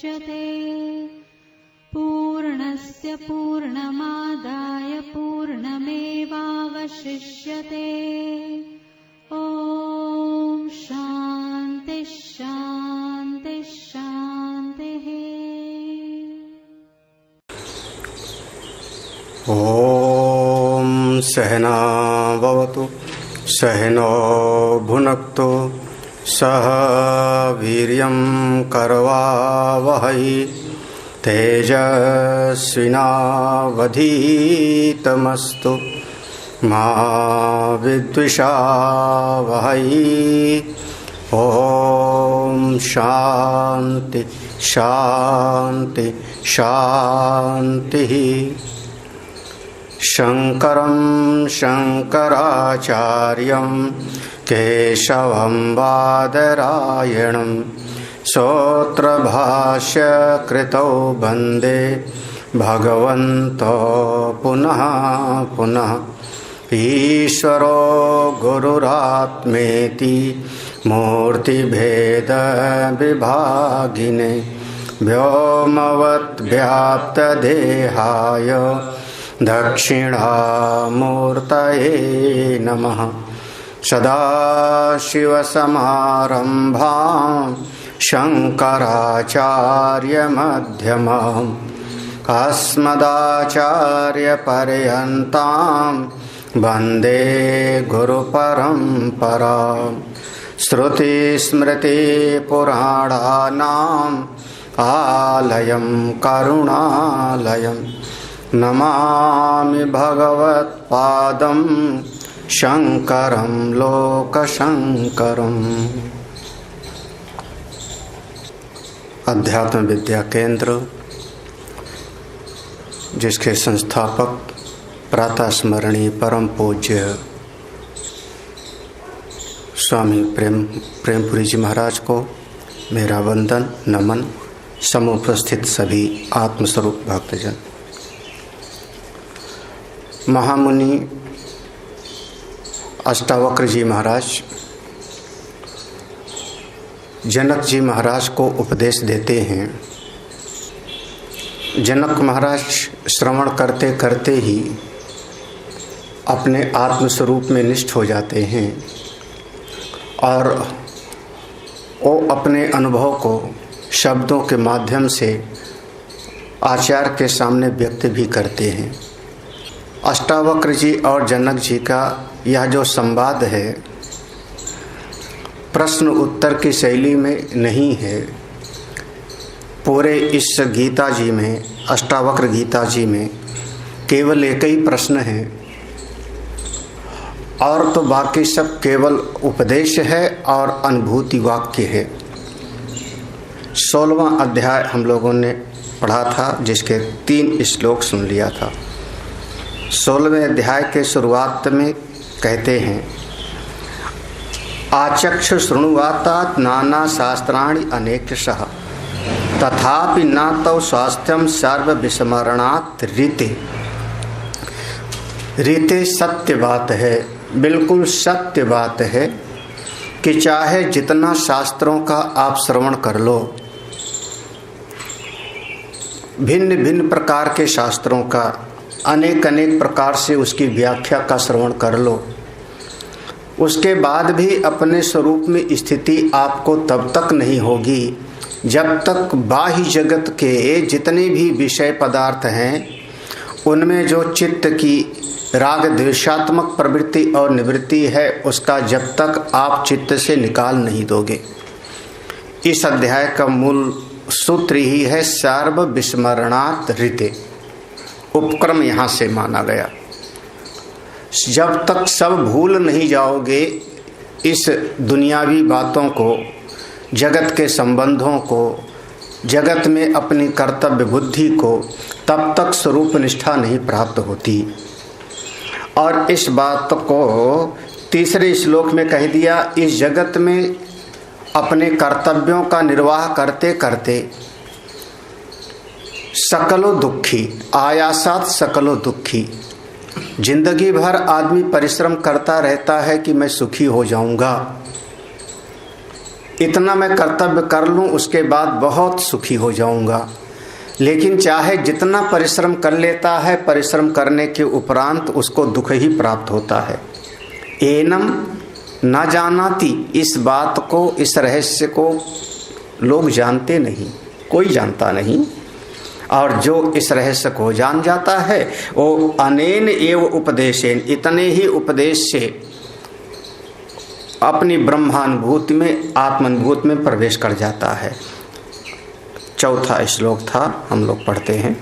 मुच्यते पूर्णस्य पूर्णमादाय पूर्णमेवावशिष्यते। ॐ शान्ति शान्ति शान्तिः। ॐ सहना भवतु सहनो भुनक्तु सह वीर्यं करवावहै तेजस्विनावधीतमस्तु मा विद्विषावहै। ॐ शान्ति शान्ति शान्तिः। शङ्करं शङ्कराचार्यं केशवं बादरायणं सूत्रभाष्यकृतौ वन्दे भगवन्तो पुनः पुनः। ईश्वरो गुरुरात्मेति मूर्तिभेदविभागिने व्योमवद्व्याप्तदेहाय दक्षिणामूर्तये नमः। सदाशिवसमारम्भां शङ्कराचार्यमध्यमाम् अस्मदाचार्यपर्यन्तां वन्दे गुरुपरम्पराम्। श्रुतिस्मृतिपुराणानाम् आलयं करुणालयं नमामि भगवत्पादं शङ्करं लोकशङ्करम्। अध्यात्म विद्या केंद्र, जिसके संस्थापक प्रातः स्मरणीय परम पूज्य स्वामी प्रेमपुरी जी महाराज को मेरा वंदन नमन। समुपस्थित सभी आत्मस्वरूप भक्तजन, महामुनि अष्टावक्र जी महाराज जनक जी महाराज को उपदेश देते हैं। जनक महाराज श्रवण करते करते ही अपने आत्मस्वरूप में निष्ठ हो जाते हैं और वो अपने अनुभव को शब्दों के माध्यम से आचार्य के सामने व्यक्त भी करते हैं। अष्टावक्र जी और जनक जी का यह जो संवाद है, प्रश्न उत्तर की शैली में नहीं है। पूरे इस गीता जी में, अष्टावक्र गीता जी में केवल एक ही प्रश्न है और तो बाकी सब केवल उपदेश है और अनुभूति वाक्य है। 16वां अध्याय हम लोगों ने पढ़ा था, जिसके 3 श्लोक सुन लिया था। 16वें अध्याय के शुरुआत में कहते हैं, आचक्ष शृणुवातात नाना शास्त्राणि अनेकशः तथापि न तौ स्वास्थ्यम सर्व विस्मरणात् रीते। रीते सत्य बात है, बिल्कुल सत्य बात है कि चाहे जितना शास्त्रों का आप श्रवण कर लो, भिन्न भिन्न प्रकार के शास्त्रों का अनेक अनेक प्रकार से उसकी व्याख्या का श्रवण कर लो, उसके बाद भी अपने स्वरूप में स्थिति आपको तब तक नहीं होगी जब तक बाह्य जगत के जितने भी विषय पदार्थ हैं उनमें जो चित्त की राग द्वेषात्मक प्रवृत्ति और निवृत्ति है, उसका जब तक आप चित्त से निकाल नहीं दोगे। इस अध्याय का मूल सूत्र ही है सर्व विस्मरणात् ऋते। उपक्रम यहाँ से माना गया। जब तक सब भूल नहीं जाओगे इस दुनियावी बातों को, जगत के संबंधों को, जगत में अपनी कर्तव्य बुद्धि को, तब तक स्वरूप निष्ठा नहीं प्राप्त होती। और इस बात को तीसरे श्लोक में कह दिया, इस जगत में अपने कर्तव्यों का निर्वाह करते करते सकलो दुखी, आयासात सकलो दुखी। जिंदगी भर आदमी परिश्रम करता रहता है कि मैं सुखी हो जाऊंगा, इतना मैं कर्तव्य कर लूं, उसके बाद बहुत सुखी हो जाऊंगा। लेकिन चाहे जितना परिश्रम कर लेता है, परिश्रम करने के उपरांत उसको दुख ही प्राप्त होता है। एनम ना जानाति, इस बात को, इस रहस्य को लोग जानते नहीं, कोई जानता नहीं। और जो इस रहस्य को जान जाता है वो अनेन एव उपदेशेन, इतने ही उपदेश से अपनी ब्रह्मानुभूति में, आत्मानुभूति में प्रवेश कर जाता है। चौथा श्लोक था, हम लोग पढ़ते हैं।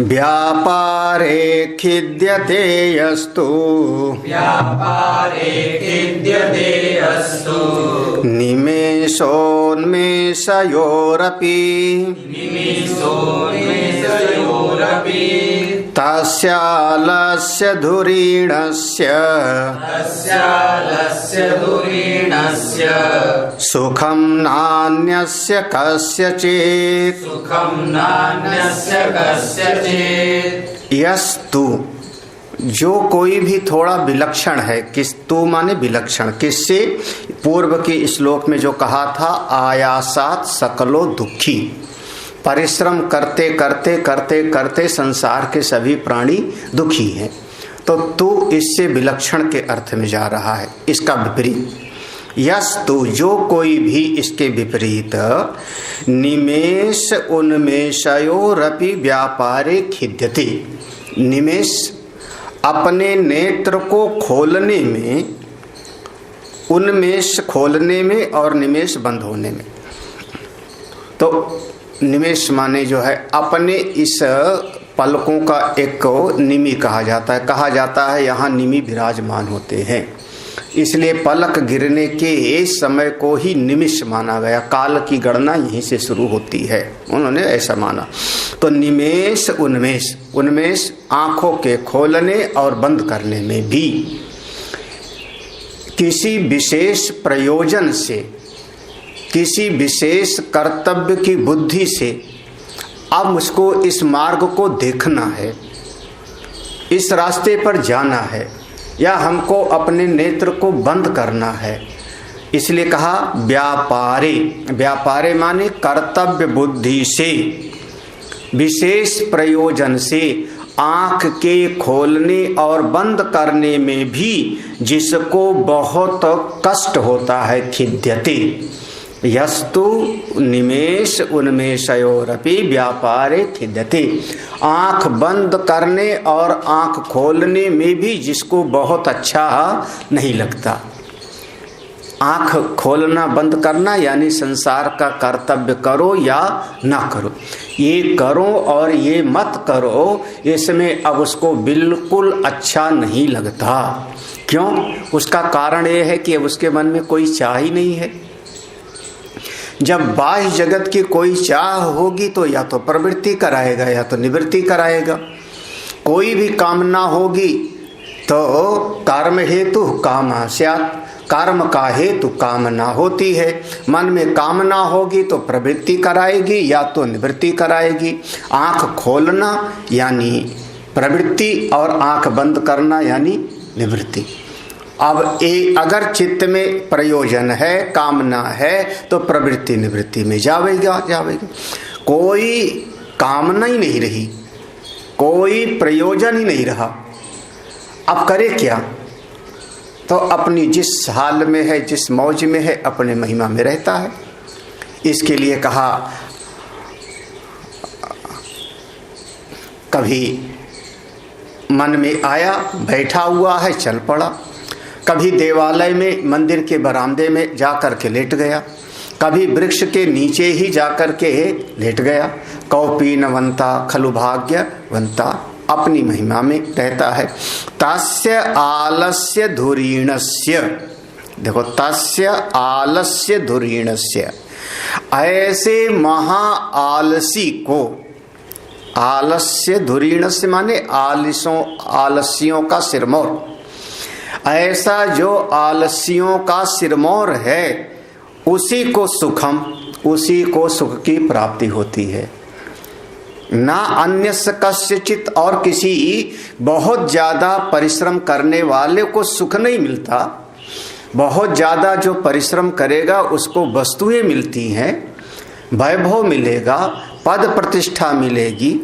व्यापारे खिद्यते यस्तु, व्यापारे खिद्यते यस्तु, निमेषोन्मेषयोरपि, निमेषोन्मेषयोरपि, तस्यालस्य धुरीणस्य, तस्यालस्य धुरीणस्य, सुखं नान्यस्य कस्यचित्, सुखं नान्यस्य कस्यचित्। यस्तु, जो कोई भी थोड़ा विलक्षण है, किस, तू माने विलक्षण, किससे? पूर्व के श्लोक में जो कहा था, आयासात सकलो दुखी, परिश्रम करते करते करते करते संसार के सभी प्राणी दुखी हैं। तो तू इससे विलक्षण के अर्थ में जा रहा है, इसका विपरीत। यस्तु, जो कोई भी इसके विपरीत, निमेष उन्मेषयोरपि व्यापारे खिद्यते, निमेष अपने नेत्र को खोलने में, उन्मेष खोलने में और निमेष बंद होने में। तो निमेष माने जो है अपने इस पलकों का एक को निमि कहा जाता है। कहा जाता है यहाँ निमि विराजमान होते हैं, इसलिए पलक गिरने के समय को ही निमिष माना गया। काल की गणना यहीं से शुरू होती है, उन्होंने ऐसा माना। तो निमेष उन्मेष, उन्मेष आंखों के खोलने और बंद करने में भी किसी विशेष प्रयोजन से, किसी विशेष कर्तव्य की बुद्धि से अब मुझको इस मार्ग को देखना है, इस रास्ते पर जाना है, या हमको अपने नेत्र को बंद करना है। इसलिए कहा व्यापारे, व्यापारे माने कर्तव्य बुद्धि से, विशेष प्रयोजन से, आँख के खोलने और बंद करने में भी जिसको बहुत कष्ट होता है, खिद्यते। यस्तु निमेष उन्मेषयोरपि व्यापारे खिद्यते, आँख बंद करने और आँख खोलने में भी जिसको बहुत अच्छा नहीं लगता। आँख खोलना बंद करना यानी संसार का कर्तव्य करो या ना करो, ये करो और ये मत करो, इसमें अब उसको बिल्कुल अच्छा नहीं लगता। क्यों? उसका कारण ये है कि अब उसके मन में कोई चाह ही नहीं है। जब बाह्य जगत की कोई चाह होगी तो या तो प्रवृत्ति कराएगा या तो निवृत्ति कराएगा। कोई भी कामना होगी तो कर्म हेतु कामा स्यात्, कर्म का हेतु कामना होती है। मन में कामना होगी तो प्रवृत्ति कराएगी या तो निवृत्ति कराएगी। आँख खोलना यानी प्रवृत्ति और आँख बंद करना यानी निवृत्ति। अब अगर चित्त में प्रयोजन है, कामना है, तो प्रवृत्ति निवृत्ति में जावेगा। कोई कामना ही नहीं रही, कोई प्रयोजन ही नहीं रहा, अब करे क्या? तो अपनी जिस हाल में है, जिस मौज में है, अपने महिमा में रहता है। इसके लिए कहा कभी मन में आया, बैठा हुआ है, चल पड़ा। कभी देवालय में, मंदिर के बरामदे में जाकर के लेट गया, कभी वृक्ष के नीचे ही जाकर के लेट गया। कौपीनवंता खलु भाग्यवंता, अपनी महिमा में रहता है। तस्य आलस्य धुरीणस्य, देखो तस्य आलस्य धुरीणस्य, ऐसे महा आलसी को, आलस्य धुरीणस्य माने आलसियों का सिरमौर, ऐसा जो आलसियों का सिरमौर है उसी को सुखम, उसी को सुख की प्राप्ति होती है। ना अन्यस्य कस्यचित, और किसी बहुत ज्यादा परिश्रम करने वाले को सुख नहीं मिलता। बहुत ज़्यादा जो परिश्रम करेगा उसको वस्तुएं मिलती हैं, वैभव मिलेगा, पद प्रतिष्ठा मिलेगी,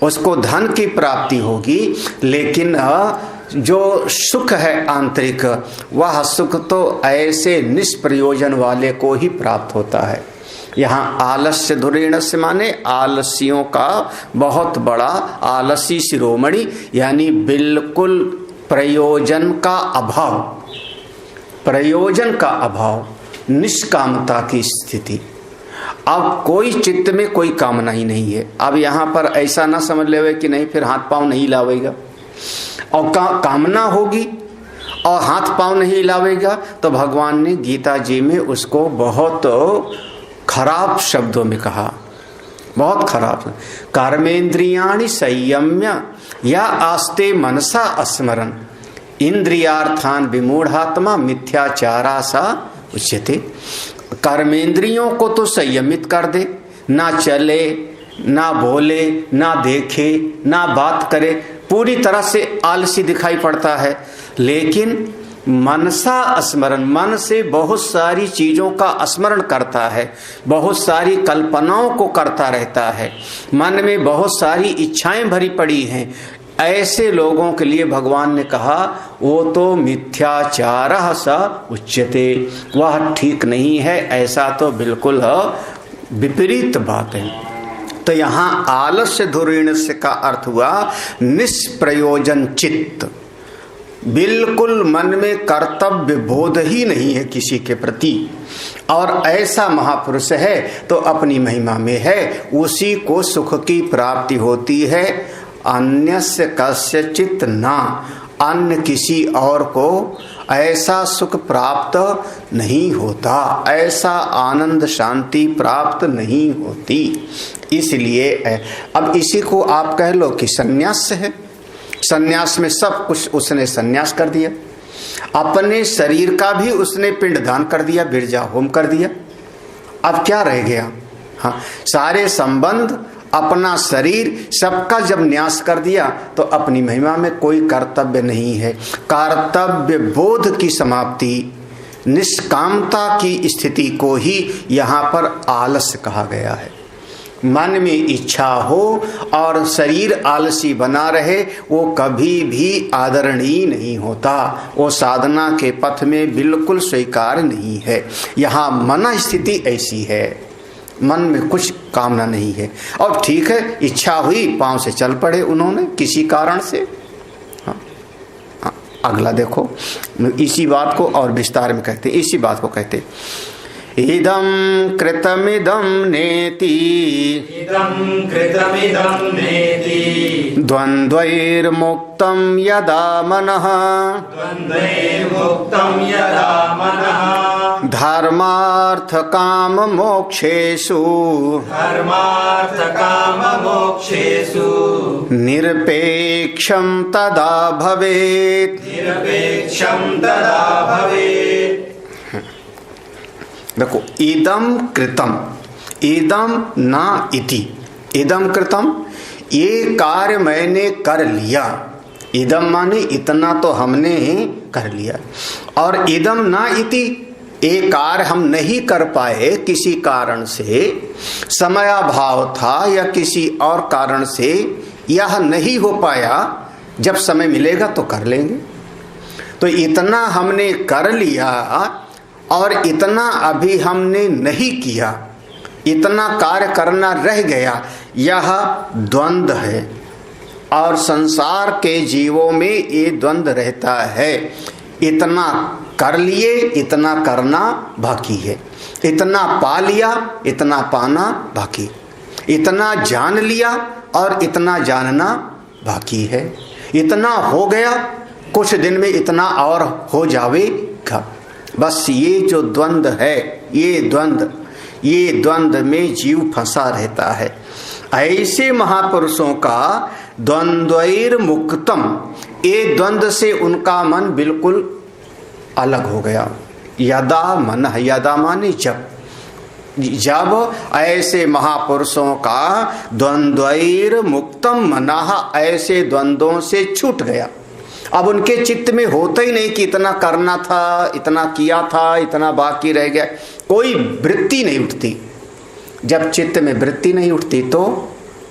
उसको धन की प्राप्ति होगी, लेकिन जो सुख है आंतरिक, वह सुख तो ऐसे निष्प्रयोजन वाले को ही प्राप्त होता है। यहाँ आलस्य धुरीणस्य माने आलसियों का बहुत बड़ा, आलसी शिरोमणि यानी बिल्कुल प्रयोजन का अभाव, प्रयोजन का अभाव, निष्कामता की स्थिति। अब कोई चित्त में कोई कामना ही नहीं है। अब यहाँ पर ऐसा ना समझ लेवे कि नहीं फिर हाथ पांव नहीं हिलावेगा, और कामना होगी और हाथ पांव नहीं हिलावेगा, तो भगवान ने गीता जी में उसको बहुत खराब शब्दों में कहा, बहुत खराब। कर्मेंद्रियाणि संयम्य या आस्ते मनसा स्मरन् इंद्रियार्थान विमूढ़ात्मा मिथ्याचारा सा उच्यते। कर्मेंद्रियों को तो संयमित कर दे, ना चले, ना बोले, ना देखे, ना बात करे, पूरी तरह से आलसी दिखाई पड़ता है। लेकिन मनसा स्मरण, मन से बहुत सारी चीजों का स्मरण करता है, बहुत सारी कल्पनाओं को करता रहता है, मन में बहुत सारी इच्छाएं भरी पड़ी हैं। ऐसे लोगों के लिए भगवान ने कहा वो तो मिथ्याचारः स उच्यते, वह ठीक नहीं है, ऐसा तो बिल्कुल विपरीत बात है। तो यहाँ आलस्य धुरीणस्य का अर्थ हुआ निष्प्रयोजन चित्त, बिल्कुल मन में कर्तव्य बोध ही नहीं है किसी के प्रति। और ऐसा महापुरुष है तो अपनी महिमा में है, उसी को सुख की प्राप्ति होती है। अन्यस्य कस्यचित् ना, अन्य किसी और को ऐसा सुख प्राप्त नहीं होता, ऐसा आनंद शांति प्राप्त नहीं होती। इसलिए अब इसी को आप कह लो कि संन्यास है। संन्यास में सब कुछ उसने संन्यास कर दिया, अपने शरीर का भी उसने पिंडदान कर दिया, बिरजा होम कर दिया। अब क्या रह गया? हाँ, सारे संबंध, अपना शरीर, सबका जब न्यास कर दिया तो अपनी महिमा में कोई कर्तव्य नहीं है। कर्तव्य बोध की समाप्ति, निष्कामता की स्थिति को ही यहाँ पर आलस्य कहा गया है। मन में इच्छा हो और शरीर आलसी बना रहे, वो कभी भी आदरणीय नहीं होता, वो साधना के पथ में बिल्कुल स्वीकार नहीं है। यहाँ मन स्थिति ऐसी है, मन में कुछ कामना नहीं है। और ठीक है, इच्छा हुई, पांव से चल पड़े उन्होंने किसी कारण से। हाँ, अगला देखो, इसी बात को और विस्तार में कहते, इसी बात को कहते, इदं कृतमिदं नेति, इदं कृतमिदं नेति, द्वन्द्वैर्मुक्तं यदा मनः, द्वन्द्वैर्मुक्तं यदा मनः, धर्मार्थ काम मोक्षेषु, धर्मार्थ काम मोक्षेषु, निरपेक्षं तदा भवेत्, निरपेक्षं तदा भवेत्। देखो, इदम कृतम, इदम ना इति, इदम कृतम, ये कार्य मैंने कर लिया। इदम माने इतना तो हमने कर लिया, और इदम ना इति, ये कार्य हम नहीं कर पाए किसी कारण से, समयाभाव था या किसी और कारण से यह नहीं हो पाया, जब समय मिलेगा तो कर लेंगे। तो इतना हमने कर लिया और इतना अभी हमने नहीं किया, इतना कार्य करना रह गया, यह द्वंद्व है। और संसार के जीवों में ये द्वंद्व रहता है। इतना कर लिए, इतना करना बाकी है, इतना पा लिया, इतना पाना बाकी, इतना जान लिया और इतना जानना बाकी है। इतना हो गया, कुछ दिन में इतना और हो जाएगा। बस ये जो द्वंद्व है, ये द्वंद्व में जीव फंसा रहता है। ऐसे महापुरुषों का द्वंद्वैर मुक्तम, ये द्वंद्व से उनका मन बिल्कुल अलग हो गया। यदा मन, यदा माने जब ऐसे महापुरुषों का द्वंद्वैर मुक्तम मनः, ऐसे द्वंद्वों से छूट गया, अब उनके चित्त में होता ही नहीं कि इतना करना था, इतना किया था, इतना बाकी रह गया, कोई वृत्ति नहीं उठती। जब चित्त में वृत्ति नहीं उठती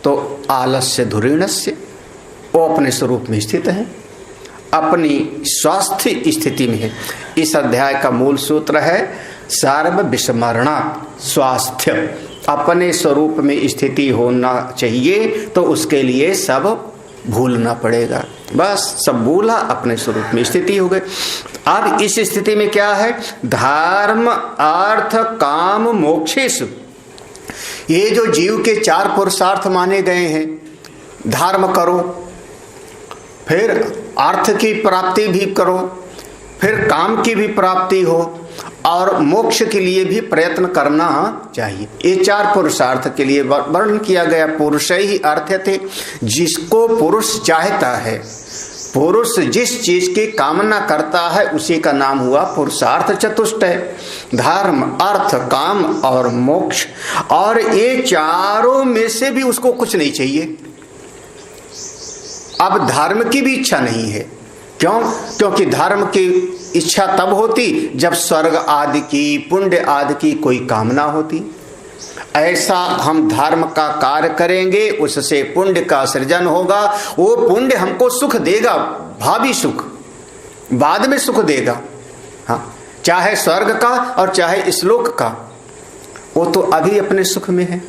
तो आलस्य धुरीणस्य, वो अपने स्वरूप में स्थित है, अपनी स्वास्थ्य स्थिति में है। इस अध्याय का मूल सूत्र है सर्व विस्मरणात् स्वास्थ्य। अपने स्वरूप में स्थिति होना चाहिए तो उसके लिए सब भूलना पड़ेगा। बस सब भूला, अपने स्वरूप में स्थिति हो गई। अब इस स्थिति में क्या है? धर्म अर्थ काम मोक्षेषु, ये जो जीव के 4 पुरुषार्थ माने गए हैं, धर्म करो, फिर अर्थ की प्राप्ति भी करो, फिर काम की भी प्राप्ति हो, और मोक्ष के लिए भी प्रयत्न करना चाहिए। ये 4 पुरुषार्थ के लिए वर्णन किया गया। पुरुष ही अर्थ थे, जिसको पुरुष चाहता है, पुरुष जिस चीज की कामना करता है उसी का नाम हुआ पुरुषार्थ चतुष्टय। धर्म अर्थ काम और मोक्ष, और ये चारों में से भी उसको कुछ नहीं चाहिए। अब धर्म की भी इच्छा नहीं है। क्यों? क्योंकि धर्म की इच्छा तब होती जब स्वर्ग आदि की, पुण्य आदि की कोई कामना होती। ऐसा हम धर्म का कार्य करेंगे, उससे पुण्य का सृजन होगा, वो पुण्य हमको सुख देगा, भावी सुख, बाद में सुख देगा। हाँ, चाहे स्वर्ग का और चाहे इस लोक का, वो तो अभी अपने सुख में है।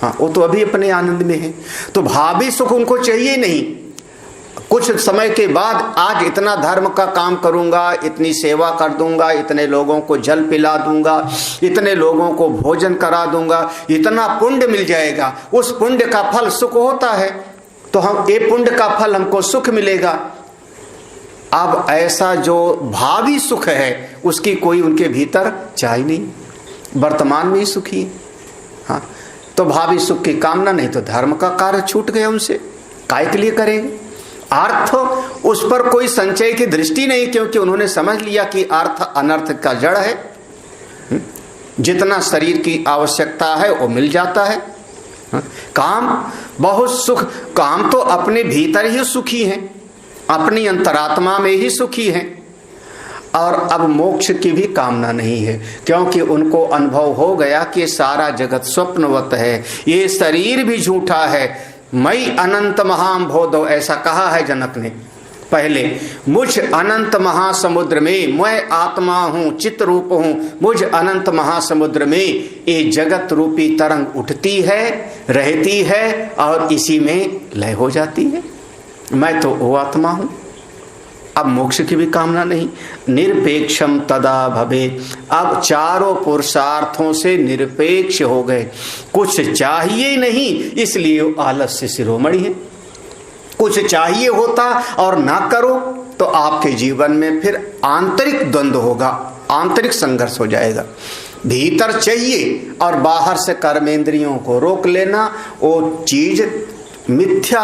हाँ, वो तो अभी अपने आनंद में है। तो भावी सुख उनको चाहिए नहीं। कुछ समय के बाद आज इतना धर्म का काम करूंगा, इतनी सेवा कर दूंगा, इतने लोगों को जल पिला दूंगा, इतने लोगों को भोजन करा दूंगा, इतना पुण्य मिल जाएगा। उस पुण्य का फल सुख होता है, तो हम ये पुण्य का फल हमको सुख मिलेगा। अब ऐसा जो भावी सुख है उसकी कोई उनके भीतर चाह नहीं, वर्तमान में ही सुखी है। हाँ, तो भावी सुख की कामना नहीं, तो धर्म का कार्य छूट गया उनसे, काय के लिए करेंगे? अर्थ, उस पर कोई संचय की दृष्टि नहीं, क्योंकि उन्होंने समझ लिया कि अर्थ अनर्थ का जड़ है। जितना शरीर की आवश्यकता है वो मिल जाता है। काम बहुत सुख, काम तो अपने भीतर ही सुखी है, अपनी अंतरात्मा में ही सुखी है। और अब मोक्ष की भी कामना नहीं है, क्योंकि उनको अनुभव हो गया कि सारा जगत स्वप्नवत है, ये शरीर भी झूठा है। मई अनंत महाम्भोधो, ऐसा कहा है जनक ने पहले। मुझ अनंत महासमुद्र में, मैं आत्मा हूँ, चित्त रूप हूँ, मुझ अनंत महासमुद्र में ये जगत रूपी तरंग उठती है, रहती है और इसी में लय हो जाती है। मैं तो वो आत्मा हूँ। अब मोक्ष की भी कामना नहीं। निरपेक्षम तदा भवेत्, अब चारों पुरुषार्थों से निरपेक्ष हो गए, कुछ चाहिए नहीं, इसलिए आलस्य शिरोमणि है। कुछ चाहिए होता और ना करो तो आपके जीवन में फिर आंतरिक द्वंद्व होगा, आंतरिक संघर्ष हो जाएगा। भीतर चाहिए और बाहर से कर्मेंद्रियों को रोक लेना, वो चीज मिथ्या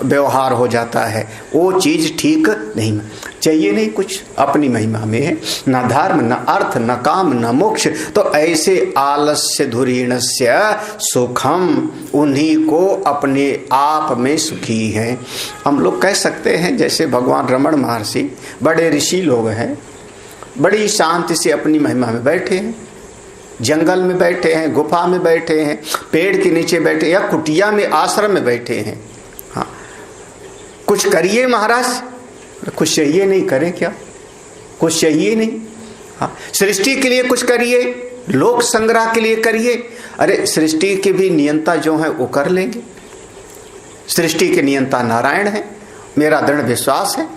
व्यवहार हो जाता है, वो चीज ठीक नहीं। चाहिए नहीं कुछ, अपनी महिमा में है, न धर्म न अर्थ न काम न मोक्ष, तो ऐसे आलस्य धुरीणस्य सुखम, उन्हीं को अपने आप में सुखी हैं। हम लोग कह सकते हैं जैसे भगवान रमण महर्षि, बड़े ऋषि लोग हैं, बड़ी शांति से अपनी महिमा में बैठे हैं, जंगल में बैठे हैं, गुफा में बैठे हैं, पेड़ के नीचे बैठे या कुटिया में, आश्रम में बैठे हैं। हाँ, कुछ करिए महाराज, कुछ चाहिए नहीं, करें क्या? कुछ चाहिए नहीं। हाँ, सृष्टि के लिए कुछ करिए, लोक संग्रह के लिए करिए। अरे सृष्टि के भी नियंता जो है वो कर लेंगे। सृष्टि के नियंता नारायण है, मेरा दृढ़ विश्वास है।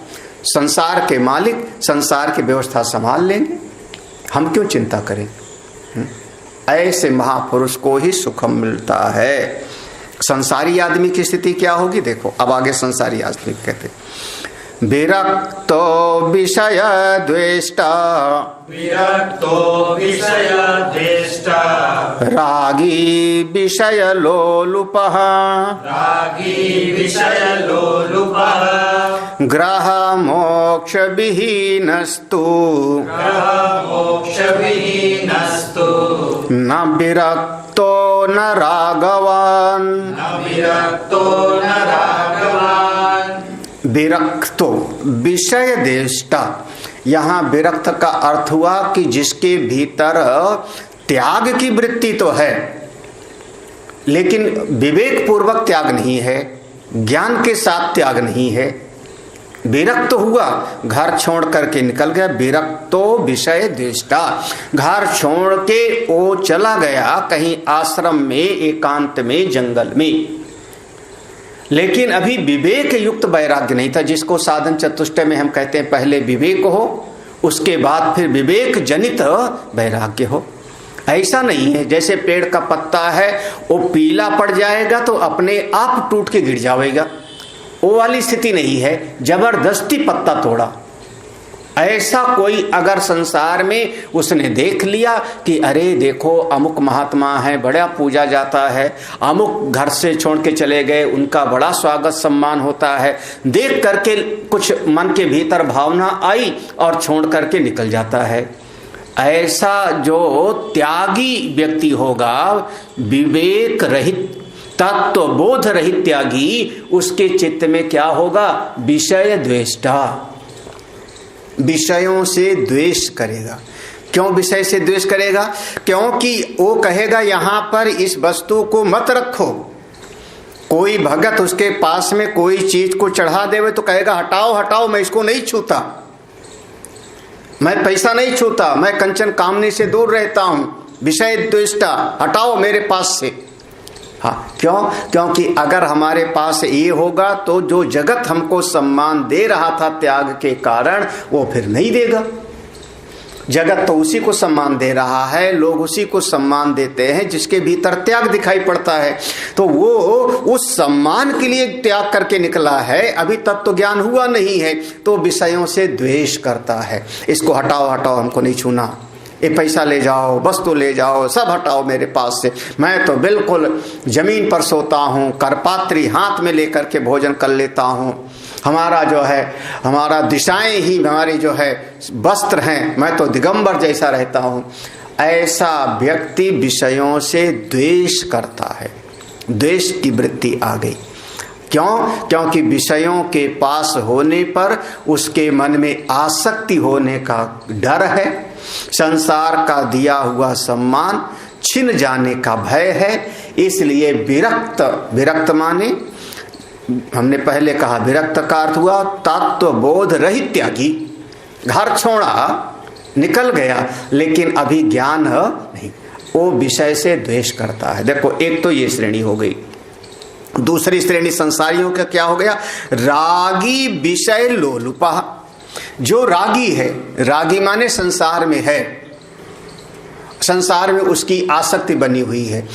संसार के मालिक संसार की व्यवस्था संभाल लेंगे, हम क्यों चिंता करें? ऐसे महापुरुष को ही सुखम मिलता है। संसारी आदमी की स्थिति क्या होगी देखो। अब आगे संसारी आदमी कहते, विरक्तो विषय द्वेष्टा, विरक्तो विषय द्वेष्टा, रागी विषय लोलुपः, रागी विषय लोलुपः, ग्रह मोक्ष विहीनस्तु, ग्रह मोक्ष विहीनस्तु, न विरक्तो न रागवान्, न विरक्तो न रागवान्, विरक्तो विषय देष्टा। यहाँ विरक्त का अर्थ हुआ कि जिसके भीतर त्याग की वृत्ति तो है लेकिन विवेक पूर्वक त्याग नहीं है, ज्ञान के साथ त्याग नहीं है। विरक्त हुआ, घर छोड़ करके निकल गया। विरक्तो विषय द्वेष्टा, घर छोड़ के वो चला गया कहीं आश्रम में, एकांत में, जंगल में। लेकिन अभी विवेक युक्त वैराग्य नहीं था, जिसको साधन चतुष्टय में हम कहते हैं पहले विवेक हो उसके बाद फिर विवेक जनित वैराग्य हो। ऐसा नहीं है जैसे पेड़ का पत्ता है वो पीला पड़ जाएगा तो अपने आप टूट के गिर जाएगा, वो वाली स्थिति नहीं है, जबरदस्ती पत्ता तोड़ा। ऐसा कोई अगर संसार में उसने देख लिया कि अरे देखो अमुक महात्मा है, बड़ा पूजा जाता है, अमुक घर से छोड़ के चले गए, उनका बड़ा स्वागत सम्मान होता है, देख करके कुछ मन के भीतर भावना आई और छोड़ करके निकल जाता है। ऐसा जो त्यागी व्यक्ति होगा, विवेक रहित, तत्व बोध रहित त्यागी, उसके चित्त में क्या होगा? विषय द्वेष्टा, विषयों से द्वेष करेगा। क्यों विषय से द्वेष करेगा? क्योंकि वो कहेगा यहां पर इस वस्तु को मत रखो। कोई भगत उसके पास में कोई चीज को चढ़ा देवे तो कहेगा हटाओ हटाओ, मैं इसको नहीं छूता, मैं पैसा नहीं छूता, मैं कंचन कामनी से दूर रहता हूं, विषय द्वेष्टा, हटाओ मेरे पास से। हाँ, क्यों? क्योंकि अगर हमारे पास ये होगा तो जो जगत हमको सम्मान दे रहा था त्याग के कारण, वो फिर नहीं देगा। जगत तो उसी को सम्मान दे रहा है, लोग उसी को सम्मान देते हैं जिसके भीतर त्याग दिखाई पड़ता है। तो वो उस सम्मान के लिए त्याग करके निकला है, अभी तक तो ज्ञान हुआ नहीं है, तो विषयों से द्वेष करता है। इसको हटाओ हटाओ, हमको नहीं छूना, ये पैसा ले जाओ, वस्तु ले जाओ, सब हटाओ मेरे पास से, मैं तो बिल्कुल जमीन पर सोता हूँ, करपात्री हाथ में लेकर के भोजन कर लेता हूँ, हमारा जो है, हमारा दिशाएं ही हमारी जो है वस्त्र हैं, मैं तो दिगंबर जैसा रहता हूँ। ऐसा व्यक्ति विषयों से द्वेष करता है, द्वेष की वृत्ति आ गई। क्यों? क्योंकि विषयों के पास होने पर उसके मन में आसक्ति होने का डर है, संसार का दिया हुआ सम्मान छिन जाने का भय है, इसलिए विरक्त। विरक्त माने हमने पहले कहा विरक्त का अर्थ हुआ तत्व बोध रहित त्यागी। घर छोड़ा, निकल गया, लेकिन अभी ज्ञान नहीं, वो विषय से द्वेष करता है। देखो, एक तो ये श्रेणी हो गई। दूसरी श्रेणी संसारियों का क्या हो गया? रागी विषय लोलुपा। जो रागी है, रागी माने संसार में है, संसार में उसकी आसक्ति बनी हुई है,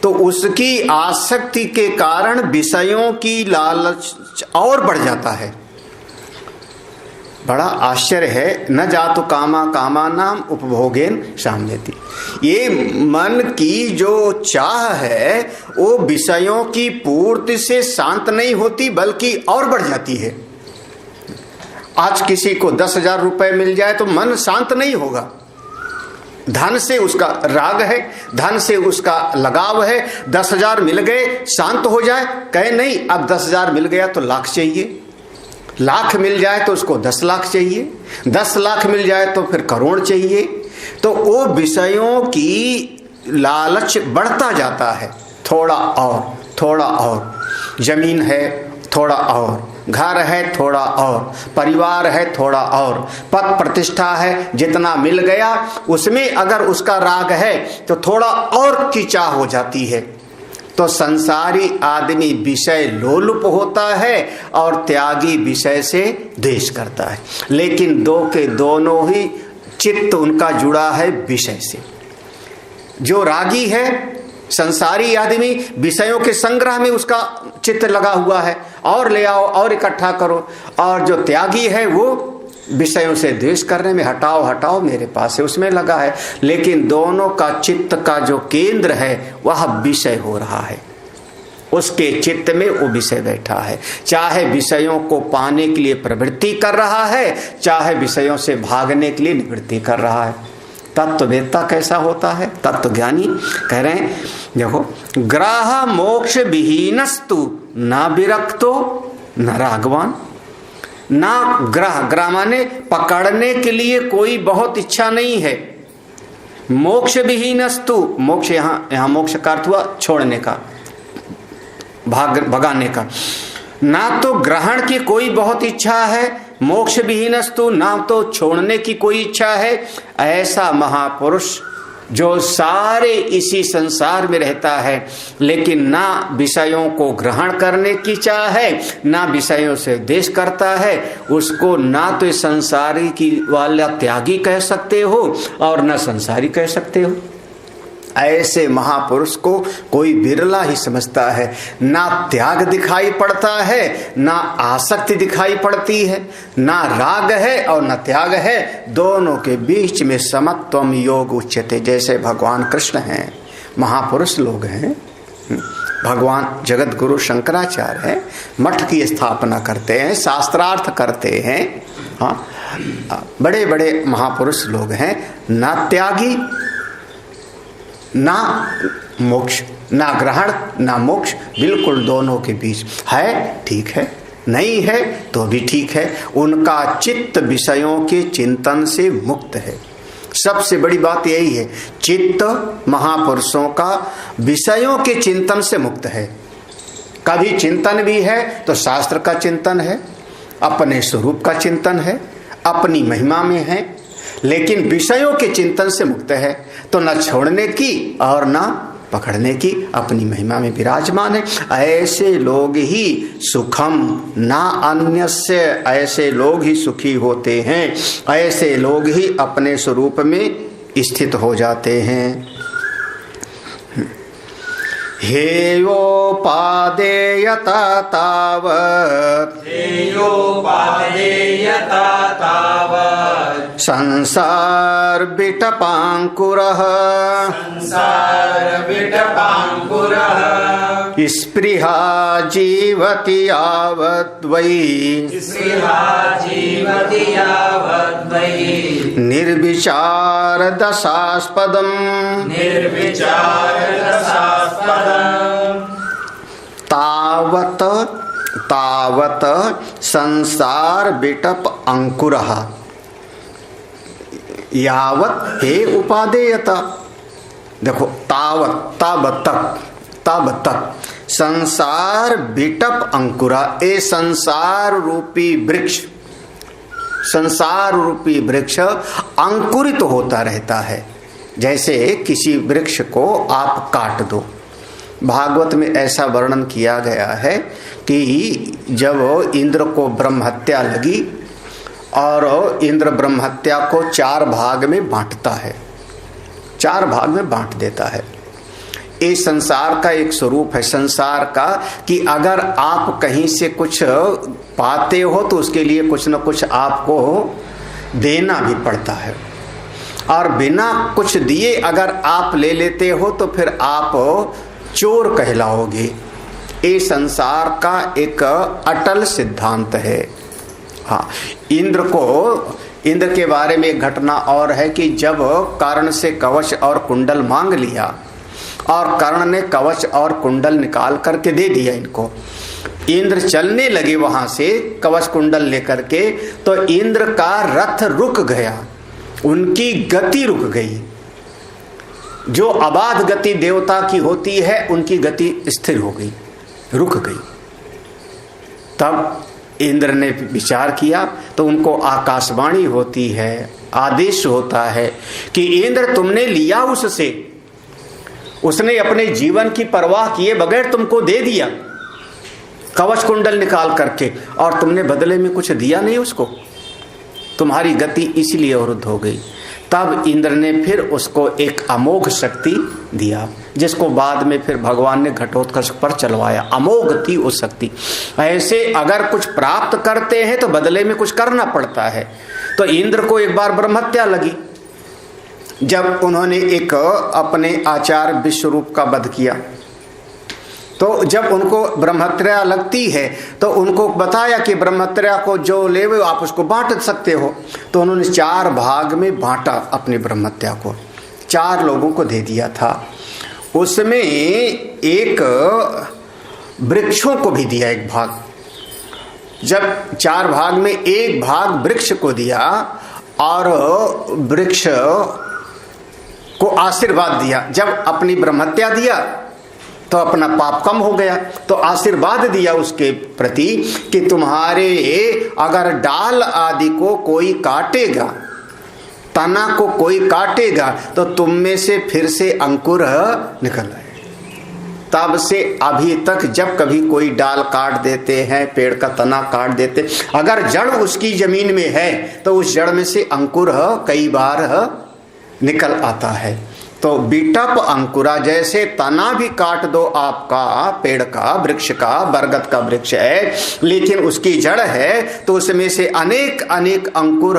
तो उसकी आसक्ति के कारण विषयों की लालच और बढ़ जाता है। बड़ा आश्चर्य है, न जातु कामा कामा नाम उपभोगेन शाम्यति। ये मन की जो चाह है वो विषयों की पूर्ति से शांत नहीं होती, बल्कि और बढ़ जाती है। आज किसी को 10,000 रुपए मिल जाए तो मन शांत नहीं होगा। धन से उसका राग है, धन से उसका लगाव है। 10,000 मिल गए शांत हो जाए, कहे नहीं अब 10,000 मिल गया तो लाख चाहिए, लाख मिल जाए तो उसको 10 लाख चाहिए, 10 लाख मिल जाए तो फिर करोड़ चाहिए। तो वो विषयों की लालच बढ़ता जाता है, थोड़ा और थोड़ा और, जमीन है थोड़ा और, घर है थोड़ा और, परिवार है थोड़ा और, पद प्रतिष्ठा है, जितना मिल गया उसमें अगर उसका राग है तो थोड़ा और की चाह हो जाती है। तो संसारी आदमी विषय लोलुप होता है और त्यागी विषय से द्वेष करता है। लेकिन दो के दोनों ही चित्त उनका जुड़ा है विषय से। जो रागी है, संसारी आदमी, विषयों के संग्रह में उसका चित्त लगा हुआ है, और ले आओ और इकट्ठा करो। और जो त्यागी है वो विषयों से द्वेष करने में, हटाओ हटाओ मेरे पास है, उसमें लगा है। लेकिन दोनों का चित्त का जो केंद्र है वह विषय हो रहा है, उसके चित्त में वो विषय बैठा है। चाहे विषयों को पाने के लिए प्रवृत्ति कर रहा है, चाहे विषयों से भागने के लिए निवृत्ति कर रहा है। तत्ववेत्ता कैसा होता है? तत्वज्ञानी कह रहे हैं, देखो, ग्राह मोक्ष विहीनस्तु न विरक्तो न रागवान। ना ग्रह माने पकड़ने के लिए कोई बहुत इच्छा नहीं है। मोक्ष विहीनस्तु, मोक्ष यहाँ मोक्ष का अर्थ हुआ छोड़ने का, भगाने का। ना तो ग्रहण की कोई बहुत इच्छा है, मोक्ष विहीनस्तु, ना तो छोड़ने की कोई इच्छा है। ऐसा महापुरुष जो सारे इसी संसार में रहता है, लेकिन ना विषयों को ग्रहण करने की चाह है, ना विषयों से देश करता है, उसको ना तो संसारी की वाला त्यागी कह सकते हो और ना संसारी कह सकते हो। ऐसे महापुरुष को कोई बिरला ही समझता है। ना त्याग दिखाई पड़ता है, ना आसक्ति दिखाई पड़ती है, ना राग है और ना त्याग है, दोनों के बीच में समत्वम योग उच्यते। जैसे भगवान कृष्ण हैं, महापुरुष लोग हैं, भगवान जगत गुरु शंकराचार्य हैं, मठ की स्थापना करते हैं, शास्त्रार्थ करते हैं, हाँ, बड़े बड़े महापुरुष लोग हैं। ना त्यागी ना मोक्ष, ना ग्रहण ना मोक्ष, बिल्कुल दोनों के बीच है। ठीक है, नहीं है तो भी ठीक है। उनका चित्त विषयों के चिंतन से मुक्त है। सबसे बड़ी बात यही है, चित्त महापुरुषों का विषयों के चिंतन से मुक्त है। कभी चिंतन भी है तो शास्त्र का चिंतन है, अपने स्वरूप का चिंतन है, अपनी महिमा में है, लेकिन विषयों के चिंतन से मुक्त है। तो न छोड़ने की और न पकड़ने की, अपनी महिमा में विराजमान है। ऐसे लोग ही सुखम ना अन्यस्य, ऐसे लोग ही सुखी होते हैं, ऐसे लोग ही अपने स्वरूप में स्थित हो जाते हैं। हेयोपादेयता तावत्, हेयोपादेयता तावत् संसार विटपांकुरः, संसार विटपांकुरः स्पृहा जीवति यावद् वै, स्पृहा जीवति यावद् वै निर्विचार दशास्पदम्, निर्विचार दशास्पदम् तावत् तावत् संसार विटप अंकुरः यावत् हे उपादेयता। देखो तावत् तब तक संसार विटप अंकुरा, ए संसार रूपी वृक्ष, संसार रूपी वृक्ष अंकुरित होता रहता है। जैसे किसी वृक्ष को आप काट दो, भागवत में ऐसा वर्णन किया गया है कि जब इंद्र को ब्रह्म हत्या लगी और इंद्र ब्रह्म हत्या को 4 भाग में बांटता है, 4 भाग में बांट देता है। ये संसार का एक स्वरूप है संसार का, कि अगर आप कहीं से कुछ पाते हो तो उसके लिए कुछ न कुछ आपको देना भी पड़ता है, और बिना कुछ दिए अगर आप ले लेते हो तो फिर आप चोर कहलाओगे। ये संसार का एक अटल सिद्धांत है। हाँ, इंद्र के बारे में एक घटना और है कि जब कर्ण से कवच और कुंडल मांग लिया और कर्ण ने कवच और कुंडल निकाल करके दे दिया इनको, इंद्र चलने लगे वहां से कवच कुंडल लेकर के, तो इंद्र का रथ रुक गया, उनकी गति रुक गई। जो अबाध गति देवता की होती है उनकी गति स्थिर हो गई, रुक गई। तब इंद्र ने विचार किया तो उनको आकाशवाणी होती है, आदेश होता है कि इंद्र तुमने लिया उससे, उसने अपने जीवन की परवाह किए बगैर तुमको दे दिया कवच कुंडल निकाल करके, और तुमने बदले में कुछ दिया नहीं उसको, तुम्हारी गति इसलिए अवरुद्ध हो गई। तब इंद्र ने फिर उसको एक अमोघ शक्ति दिया, जिसको बाद में फिर भगवान ने घटोत्कच पर चलवाया। अमोघ थी वो शक्ति। ऐसे अगर कुछ प्राप्त करते हैं तो बदले में कुछ करना पड़ता है। तो इंद्र को एक बार ब्रह्महत्या लगी, जब उन्होंने एक अपने आचार्य विश्वरूप का वध किया, तो जब उनको ब्रह्महत्या लगती है तो उनको बताया कि ब्रह्महत्या को जो ले वो आप उसको बांट सकते हो। तो उन्होंने 4 भाग में बांटा अपनी ब्रह्महत्या को, 4 लोगों को दे दिया था। उसमें एक वृक्षों को भी दिया एक भाग, जब 4 भाग में एक भाग वृक्ष को दिया और वृक्ष को आशीर्वाद दिया, जब अपनी ब्रह्मत्या दिया तो अपना पाप कम हो गया, तो आशीर्वाद दिया उसके प्रति कि तुम्हारे अगर डाल आदि को कोई काटेगा, तना को कोई काटेगा, तो तुम में से फिर से अंकुर निकल आए। तब से अभी तक जब कभी कोई डाल काट देते हैं, पेड़ का तना काट देते, अगर जड़ उसकी जमीन में है तो उस जड़ में से अंकुर कई बार निकल आता है। तो बीटप अंकुरा, जैसे तना भी काट दो आपका, पेड़ का, वृक्ष का, बरगद का वृक्ष है, लेकिन उसकी जड़ है तो उसमें से अनेक अनेक अंकुर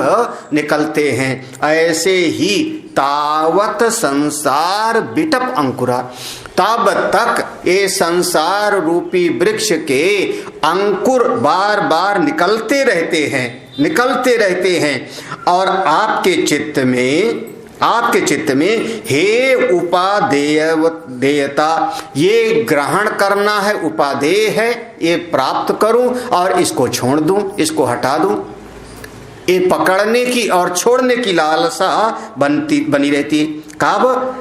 निकलते हैं। ऐसे ही तावत संसार बीटप अंकुरा, तब तक ये संसार रूपी वृक्ष के अंकुर बार बार निकलते रहते हैं। और आपके चित्त में हे उपादेयता, ये ग्रहण करना है, उपादेय है, ये प्राप्त करूं और इसको छोड़ दूं, इसको हटा दूं, ये पकड़ने की और छोड़ने की लालसा बनी रहती है। कब?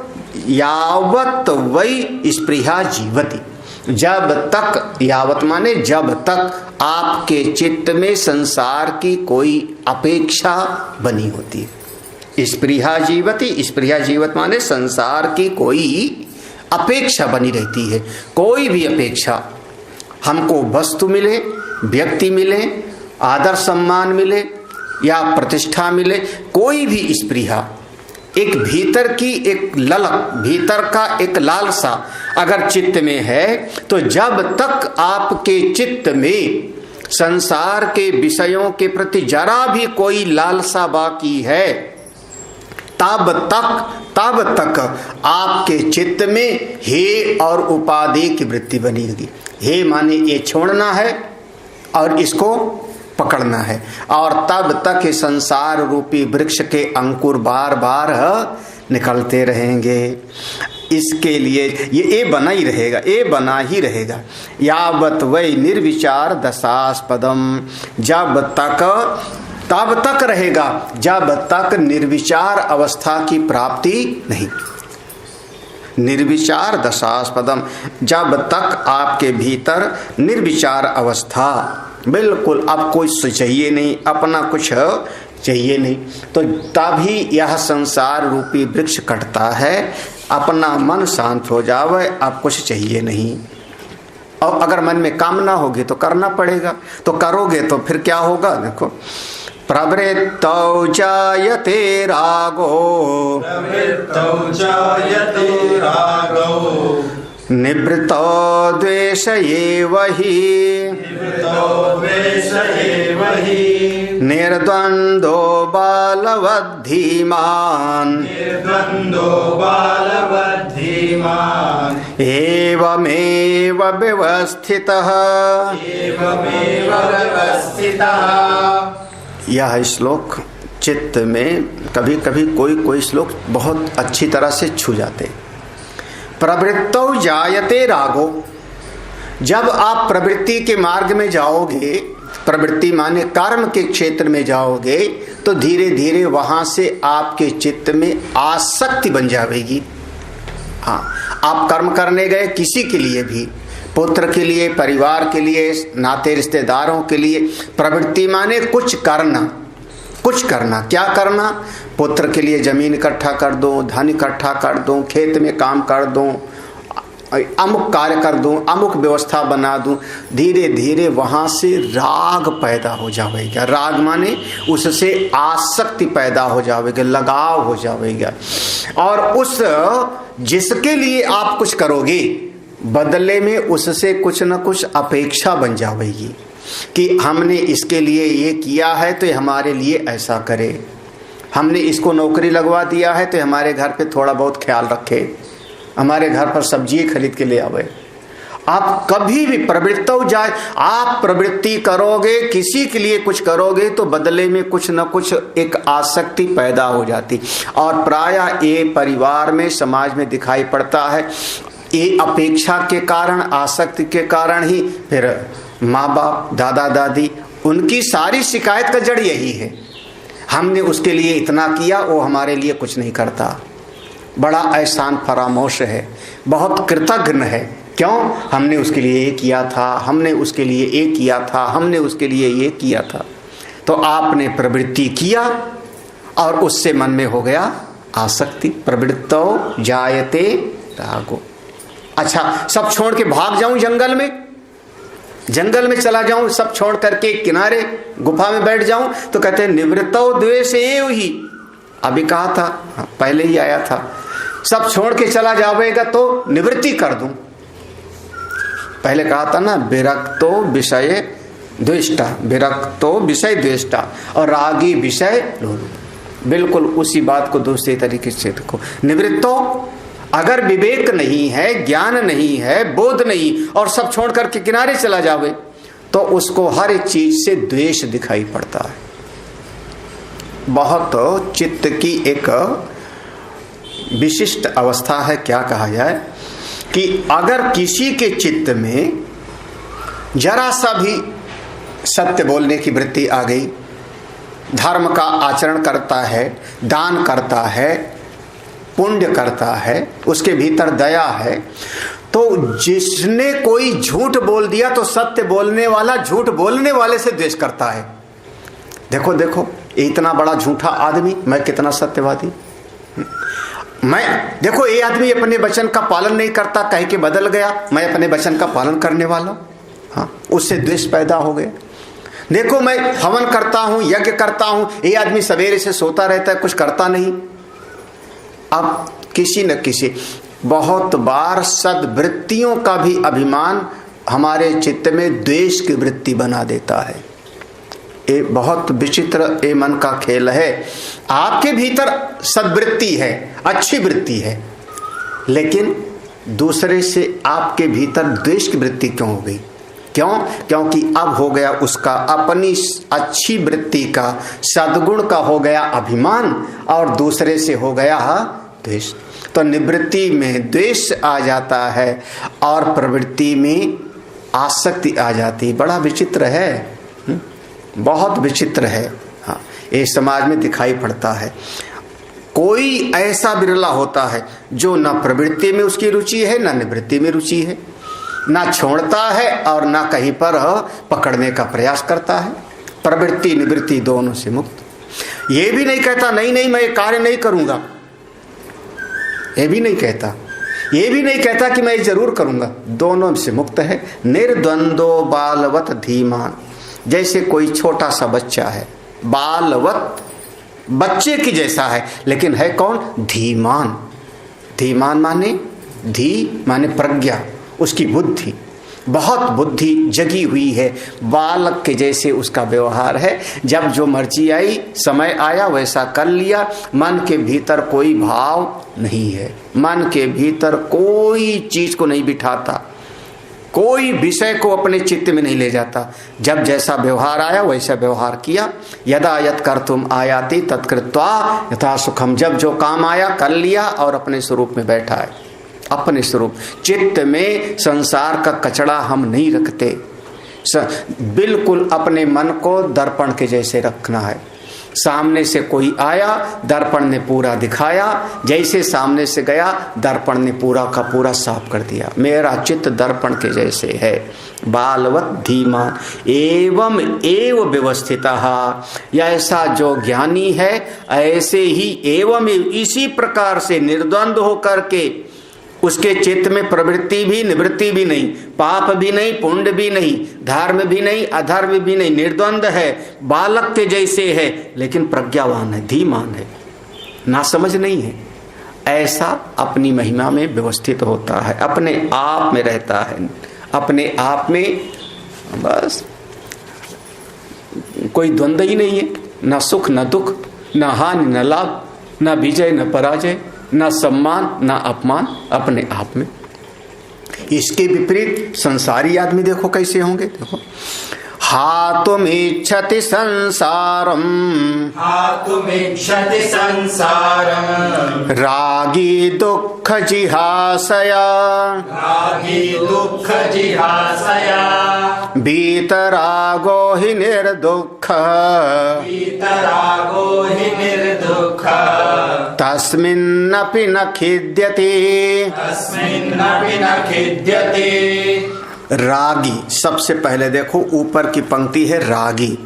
यावत वै स्पृहा जीवति, जब तक, यावत माने जब तक आपके चित्त में संसार की कोई अपेक्षा बनी होती है। स्पृहा जीवति, स्पृहा जीवत माने संसार की कोई अपेक्षा बनी रहती है। कोई भी अपेक्षा, हमको वस्तु मिले, व्यक्ति मिले, आदर सम्मान मिले या प्रतिष्ठा मिले, कोई भी स्पृहा, एक भीतर की एक ललक, भीतर का एक लालसा अगर चित्त में है, तो जब तक आपके चित्त में संसार के विषयों के प्रति जरा भी कोई लालसा बाकी है, तब तक आपके चित्त में हे और उपादेय की वृत्ति बनी होगी। हे माने ये छोड़ना है और इसको पकड़ना है, और तब तक ये संसार रूपी वृक्ष के अंकुर बार बार निकलते रहेंगे। इसके लिए ये बना ही रहेगा, ये बना ही रहेगा। यावत वै निर्विचार दशास्पदम, जब तक, तब तक रहेगा जब तक निर्विचार अवस्था की प्राप्ति नहीं। निर्विचार दशास्पदम, जब तक आपके भीतर निर्विचार अवस्था, बिल्कुल अब कुछ चाहिए नहीं, अपना कुछ चाहिए नहीं, तो तभी यह संसार रूपी वृक्ष कटता है। अपना मन शांत हो जावे, अब कुछ चाहिए नहीं। और अगर मन में कामना होगी तो करना पड़ेगा, तो करोगे तो फिर क्या होगा? देखो, प्रवृत्तौ जायते रागो, निवृत्तो द्वेष एव हि, निर्द्वन्द्वो बालवद्धीमान्, एवमेव व्यवस्थितः। यह श्लोक चित्त में कभी कभी कोई श्लोक बहुत अच्छी तरह से छू जाते। प्रवृत्तौ जायते रागो, जब आप प्रवृत्ति के मार्ग में जाओगे, प्रवृत्ति माने कर्म के क्षेत्र में जाओगे, तो धीरे धीरे वहां से आपके चित्त में आसक्ति बन जाएगी। हाँ, आप कर्म करने गए किसी के लिए भी, पुत्र के लिए, परिवार के लिए, नाते रिश्तेदारों के लिए, प्रवृत्ति माने कुछ करना। क्या करना? पुत्र के लिए जमीन इकट्ठा कर दो, धन इकट्ठा कर दो, खेत में काम कर दो, अमुक कार्य कर दूं, अमुक व्यवस्था बना दूं। धीरे धीरे वहां से राग पैदा हो जाएगा। राग माने उससे आसक्ति पैदा हो जाएगा, लगाव हो जाएगा, और उस जिसके लिए आप कुछ करोगे बदले में उससे कुछ न कुछ अपेक्षा बन जाएगी कि हमने इसके लिए ये किया है तो हमारे लिए ऐसा करे, हमने इसको नौकरी लगवा दिया है तो हमारे घर पे थोड़ा बहुत ख्याल रखे, हमारे घर पर सब्जी खरीद के ले आवे। आप कभी भी प्रवृत्त हो जाए, आप प्रवृत्ति करोगे, किसी के लिए कुछ करोगे तो बदले में कुछ न कुछ एक आसक्ति पैदा हो जाती, और प्रायः ये परिवार में, समाज में दिखाई पड़ता है। ये अपेक्षा के कारण, आसक्ति के कारण ही फिर माँ बाप, दादा दादी, उनकी सारी शिकायत का जड़ यही है, हमने उसके लिए इतना किया, वो हमारे लिए कुछ नहीं करता। बड़ा एहसान फरामोश है, बहुत कृतज्ञ है। क्यों? हमने उसके लिए ये किया था, हमने उसके लिए ये किया था, हमने उसके लिए ये किया था। तो आपने प्रवृत्ति किया और उससे मन में हो गया आसक्ति। प्रवृत्तो जायते रागो। अच्छा, सब छोड़ के भाग जाऊं जंगल में चला जाऊं, सब छोड़ करके किनारे गुफा में बैठ जाऊं, तो कहते हैं निवृत्तो द्वेष एव ही। अभी कहा था, पहले ही आया था, सब छोड़ के चला जाएगा तो निवृत्ति कर दूं। पहले कहा था ना, विरक्तो विषय द्वेष्टा, विरक्तो विषय द्वेष्टा और रागी विषय लोलुप। बिल्कुल उसी बात को दूसरे तरीके से देखो। निवृत्तो, अगर विवेक नहीं है, ज्ञान नहीं है, बोध नहीं, और सब छोड़ करके किनारे चला जावे, तो उसको हर एक चीज से द्वेष दिखाई पड़ता है। बहुत चित्त की एक विशिष्ट अवस्था है, क्या कहा जाए, कि अगर किसी के चित्त में जरा सा भी सत्य बोलने की वृत्ति आ गई, धर्म का आचरण करता है, दान करता है, पुण्य करता है, उसके भीतर दया है, तो जिसने कोई झूठ बोल दिया तो सत्य बोलने वाला झूठ बोलने वाले से द्वेष करता है। देखो देखो, इतना बड़ा झूठा आदमी, मैं कितना सत्यवादी। मैं देखो, ये आदमी अपने वचन का पालन नहीं करता, कह के बदल गया, मैं अपने वचन का पालन करने वाला। हाँ, उससे द्वेष पैदा हो गया। देखो, मैं हवन करता हूं, यज्ञ करता हूं, ये आदमी सवेरे से सोता रहता है, कुछ करता नहीं। अब किसी न किसी, बहुत बार सद्वृत्तियों का भी अभिमान हमारे चित्त में द्वेष की वृत्ति बना देता है। ये बहुत विचित्र ये मन का खेल है। आपके भीतर सद्वृत्ति है, अच्छी वृत्ति है, लेकिन दूसरे से आपके भीतर द्वेष की वृत्ति क्यों हो गई? क्यों? क्योंकि अब हो गया उसका अपनी अच्छी वृत्ति का, सद्गुण का हो गया अभिमान, और दूसरे से हो गया द्वेष। तो निवृत्ति में द्वेष आ जाता है और प्रवृत्ति में आसक्ति आ जाती। बड़ा विचित्र है, बहुत विचित्र है। हाँ, ये समाज में दिखाई पड़ता है। कोई ऐसा बिरला होता है जो न प्रवृत्ति में उसकी रुचि है, न निवृत्ति में रुचि है, ना छोड़ता है और ना कहीं पर पकड़ने का प्रयास करता है। प्रवृत्ति निवृत्ति दोनों से मुक्त। ये भी नहीं कहता नहीं नहीं मैं ये कार्य नहीं करूंगा, ये भी नहीं कहता, ये भी नहीं कहता कि मैं जरूर करूंगा, दोनों से मुक्त है। निर्द्वंदो बालवत धीमान, जैसे कोई छोटा सा बच्चा है, बालवत, बच्चे की जैसा है, लेकिन है कौन? धीमान। धीमान माने धी माने प्रज्ञा, उसकी बुद्धि, बहुत बुद्धि जगी हुई है, बालक के जैसे उसका व्यवहार है। जब जो मर्जी आई, समय आया, वैसा कर लिया। मन के भीतर कोई भाव नहीं है, मन के भीतर कोई चीज को नहीं बिठाता, कोई विषय को अपने चित्त में नहीं ले जाता। जब जैसा व्यवहार आया वैसा व्यवहार किया। यदा यत् कर्तुम आयाति तत्कृत्वा यथा सुखम, जब जो काम आया कर लिया और अपने स्वरूप में बैठा है। अपने स्वरूप, चित्त में संसार का कचड़ा हम नहीं रखते। बिल्कुल अपने मन को दर्पण के जैसे रखना है। सामने से कोई आया, दर्पण ने पूरा दिखाया, जैसे सामने से गया दर्पण ने पूरा का पूरा साफ कर दिया। मेरा चित्त दर्पण के जैसे है। बालवत धीमान एवं एव व्यवस्थितः, ऐसा जो ज्ञानी है ऐसे ही एवं इसी प्रकार से निर्द्वंद होकर के, उसके चित्त में प्रवृत्ति भी निवृत्ति भी नहीं, पाप भी नहीं पुण्य भी नहीं, धर्म भी नहीं अधर्म भी नहीं, निर्द्वंद है, बालक के जैसे है, लेकिन प्रज्ञावान है, धीमान है, ना समझ नहीं है। ऐसा अपनी महिमा में व्यवस्थित होता है, अपने आप में रहता है, अपने आप में बस कोई द्वंद्व ही नहीं है, ना सुख न दुख, न हानि न लाभ, न विजय न पराजय, न सम्मान न अपमान, अपने आप में। इसके विपरीत संसारी आदमी देखो कैसे होंगे। देखो हातुमिच्छति संसारम हातुमिच्छति संसारम् रागी दुःख जिहासया रागी दुःख जिहासया वीतरागो हि निर्दुःख वीतरागो हि निर्दुःख तस्मिन्नपि न खिद्यति। तस्मिन्नपि न खिद्यति। रागी, सबसे पहले देखो ऊपर की पंक्ति है रागी।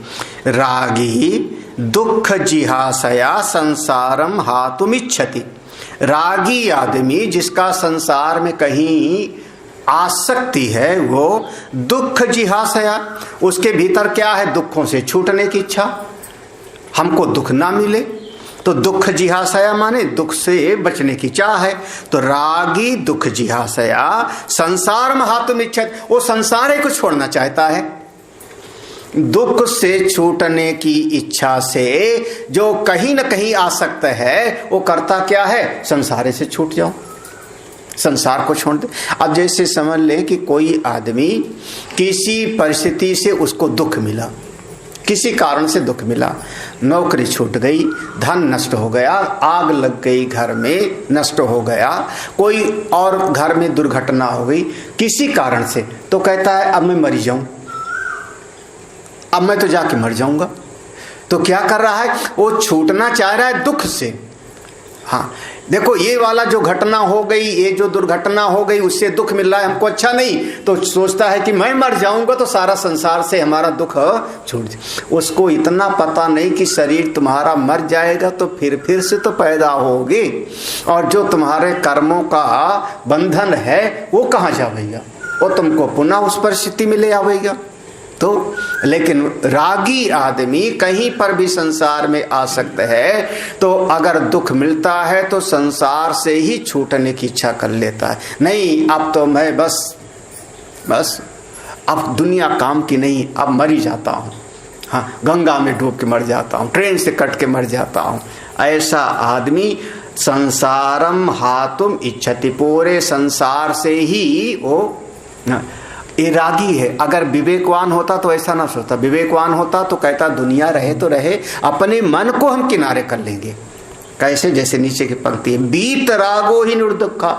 रागी दुख जिहासया संसारम हातुमिच्छति। रागी आदमी जिसका संसार में कहीं आसक्ति है, वो दुख जिहासया, उसके भीतर क्या है? दुखों से छूटने की इच्छा, हमको दुख ना मिले। तो दुख जिहासया माने दुख से बचने की चाह है। तो रागी दुख जिहासया संसार में हातुमिच्छति, वो संसार को छोड़ना चाहता है। दुख से छूटने की इच्छा से जो कहीं न कहीं आसक्त है, वो करता क्या है? संसार से छूट जाओ, संसार को छोड़ दे। अब जैसे समझ ले कि कोई आदमी किसी परिस्थिति से उसको दुख मिला, किसी कारण से दुख मिला, नौकरी छूट गई, धन नष्ट हो गया, आग लग गई, घर में नष्ट हो गया, कोई और घर में दुर्घटना हो गई किसी कारण से, तो कहता है अब मैं मर जाऊं, अब मैं तो जाके मर जाऊंगा। तो क्या कर रहा है? वो छूटना चाह रहा है दुख से। हाँ देखो, ये वाला जो घटना हो गई, ये जो दुर्घटना हो गई, उससे दुख मिल रहा है हमको, अच्छा नहीं, तो सोचता है कि मैं मर जाऊंगा तो सारा संसार से हमारा दुख छूट जाए। उसको इतना पता नहीं कि शरीर तुम्हारा मर जाएगा तो फिर से तो पैदा होगी, और जो तुम्हारे कर्मों का बंधन है वो कहाँ जाएगा, वो तुमको पुनः उस परिस्थिति में ले आवेगा। तो लेकिन रागी आदमी कहीं पर भी संसार में आसक्त है, तो अगर दुख मिलता है तो संसार से ही छूटने की इच्छा कर लेता है। नहीं, अब तो मैं बस अब दुनिया काम की नहीं, अब मर ही जाता हूँ। हाँ, गंगा में डूब के मर जाता हूँ, ट्रेन से कट के मर जाता हूँ। ऐसा आदमी संसारम हातुम इच्छति, पूरे संसार से ही वो ये रागी है। अगर विवेकवान होता तो ऐसा ना सोचता। विवेकवान होता तो कहता दुनिया रहे तो रहे, अपने मन को हम किनारे कर लेंगे। कैसे? जैसे नीचे की पंक्ति है, बीत रागो ही निर्दुखा।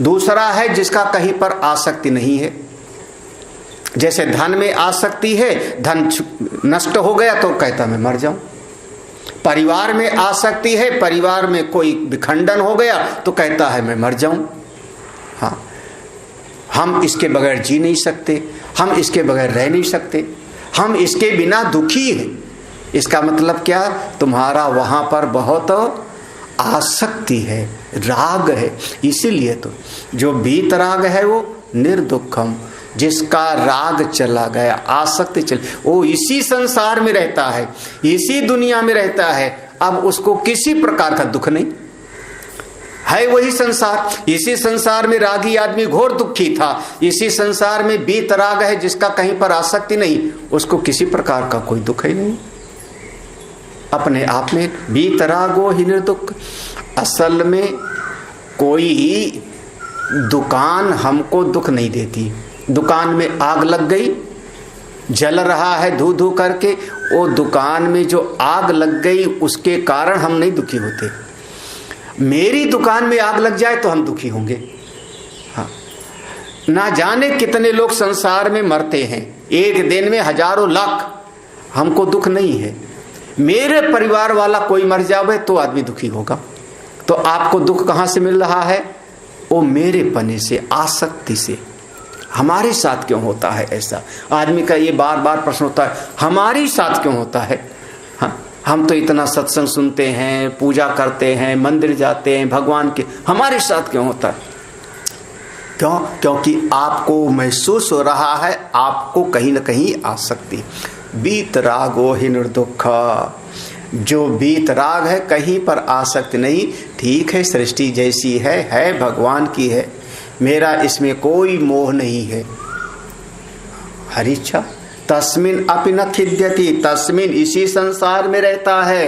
दूसरा है जिसका कहीं पर आसक्ति नहीं है। जैसे धन में आसक्ति है, धन नष्ट हो गया तो कहता मैं मर जाऊं। परिवार में आसक्ति है, परिवार में कोई विखंडन हो गया तो कहता है मैं मर जाऊं। हाँ, हम इसके बगैर जी नहीं सकते, हम इसके बगैर रह नहीं सकते, हम इसके बिना दुखी हैं। इसका मतलब क्या? तुम्हारा वहां पर बहुत आसक्ति है, राग है। इसीलिए तो जो बीत राग है वो निर्दुखम, जिसका राग चला गया, आसक्ति चली, वो इसी संसार में रहता है, इसी दुनिया में रहता है। अब उसको किसी प्रकार का दुख नहीं है। वही संसार, इसी संसार में रागी आदमी घोर दुखी था, इसी संसार में बीत राग है जिसका कहीं पर आसक्ति नहीं, उसको किसी प्रकार का कोई दुख ही नहीं। अपने आप में बीत रागो ही निर्दुख। असल में कोई दुकान हमको दुख नहीं देती। दुकान में आग लग गई, जल रहा है धू धू करके, वो दुकान में जो आग लग गई उसके कारण हम नहीं दुखी होते। मेरी दुकान में आग लग जाए तो हम दुखी होंगे। हाँ, ना जाने कितने लोग संसार में मरते हैं, एक दिन में हजारों लाख, हमको दुख नहीं है। मेरे परिवार वाला कोई मर जावे तो आदमी दुखी होगा। तो आपको दुख कहाँ से मिल रहा है? वो मेरे पने से, आसक्ति से। हमारे साथ क्यों होता है ऐसा? आदमी का ये बार बार प्रश्न होता है, हमारे साथ क्यों होता है? हाँ, हम तो इतना सत्संग सुनते हैं, पूजा करते हैं, मंदिर जाते हैं भगवान के, हमारे साथ क्यों होता है? क्यों? क्योंकि आपको महसूस हो रहा है, आपको कहीं न कहीं आसक्ति। बीत रागो ही निर्दुख, जो बीत राग है, कहीं पर आसक्ति नहीं। ठीक है, सृष्टि जैसी है भगवान की है, मेरा इसमें कोई मोह नहीं है। हरि इच्छा तस्मिन अपि न खिद्यति, तस्मिन इसी संसार में रहता है।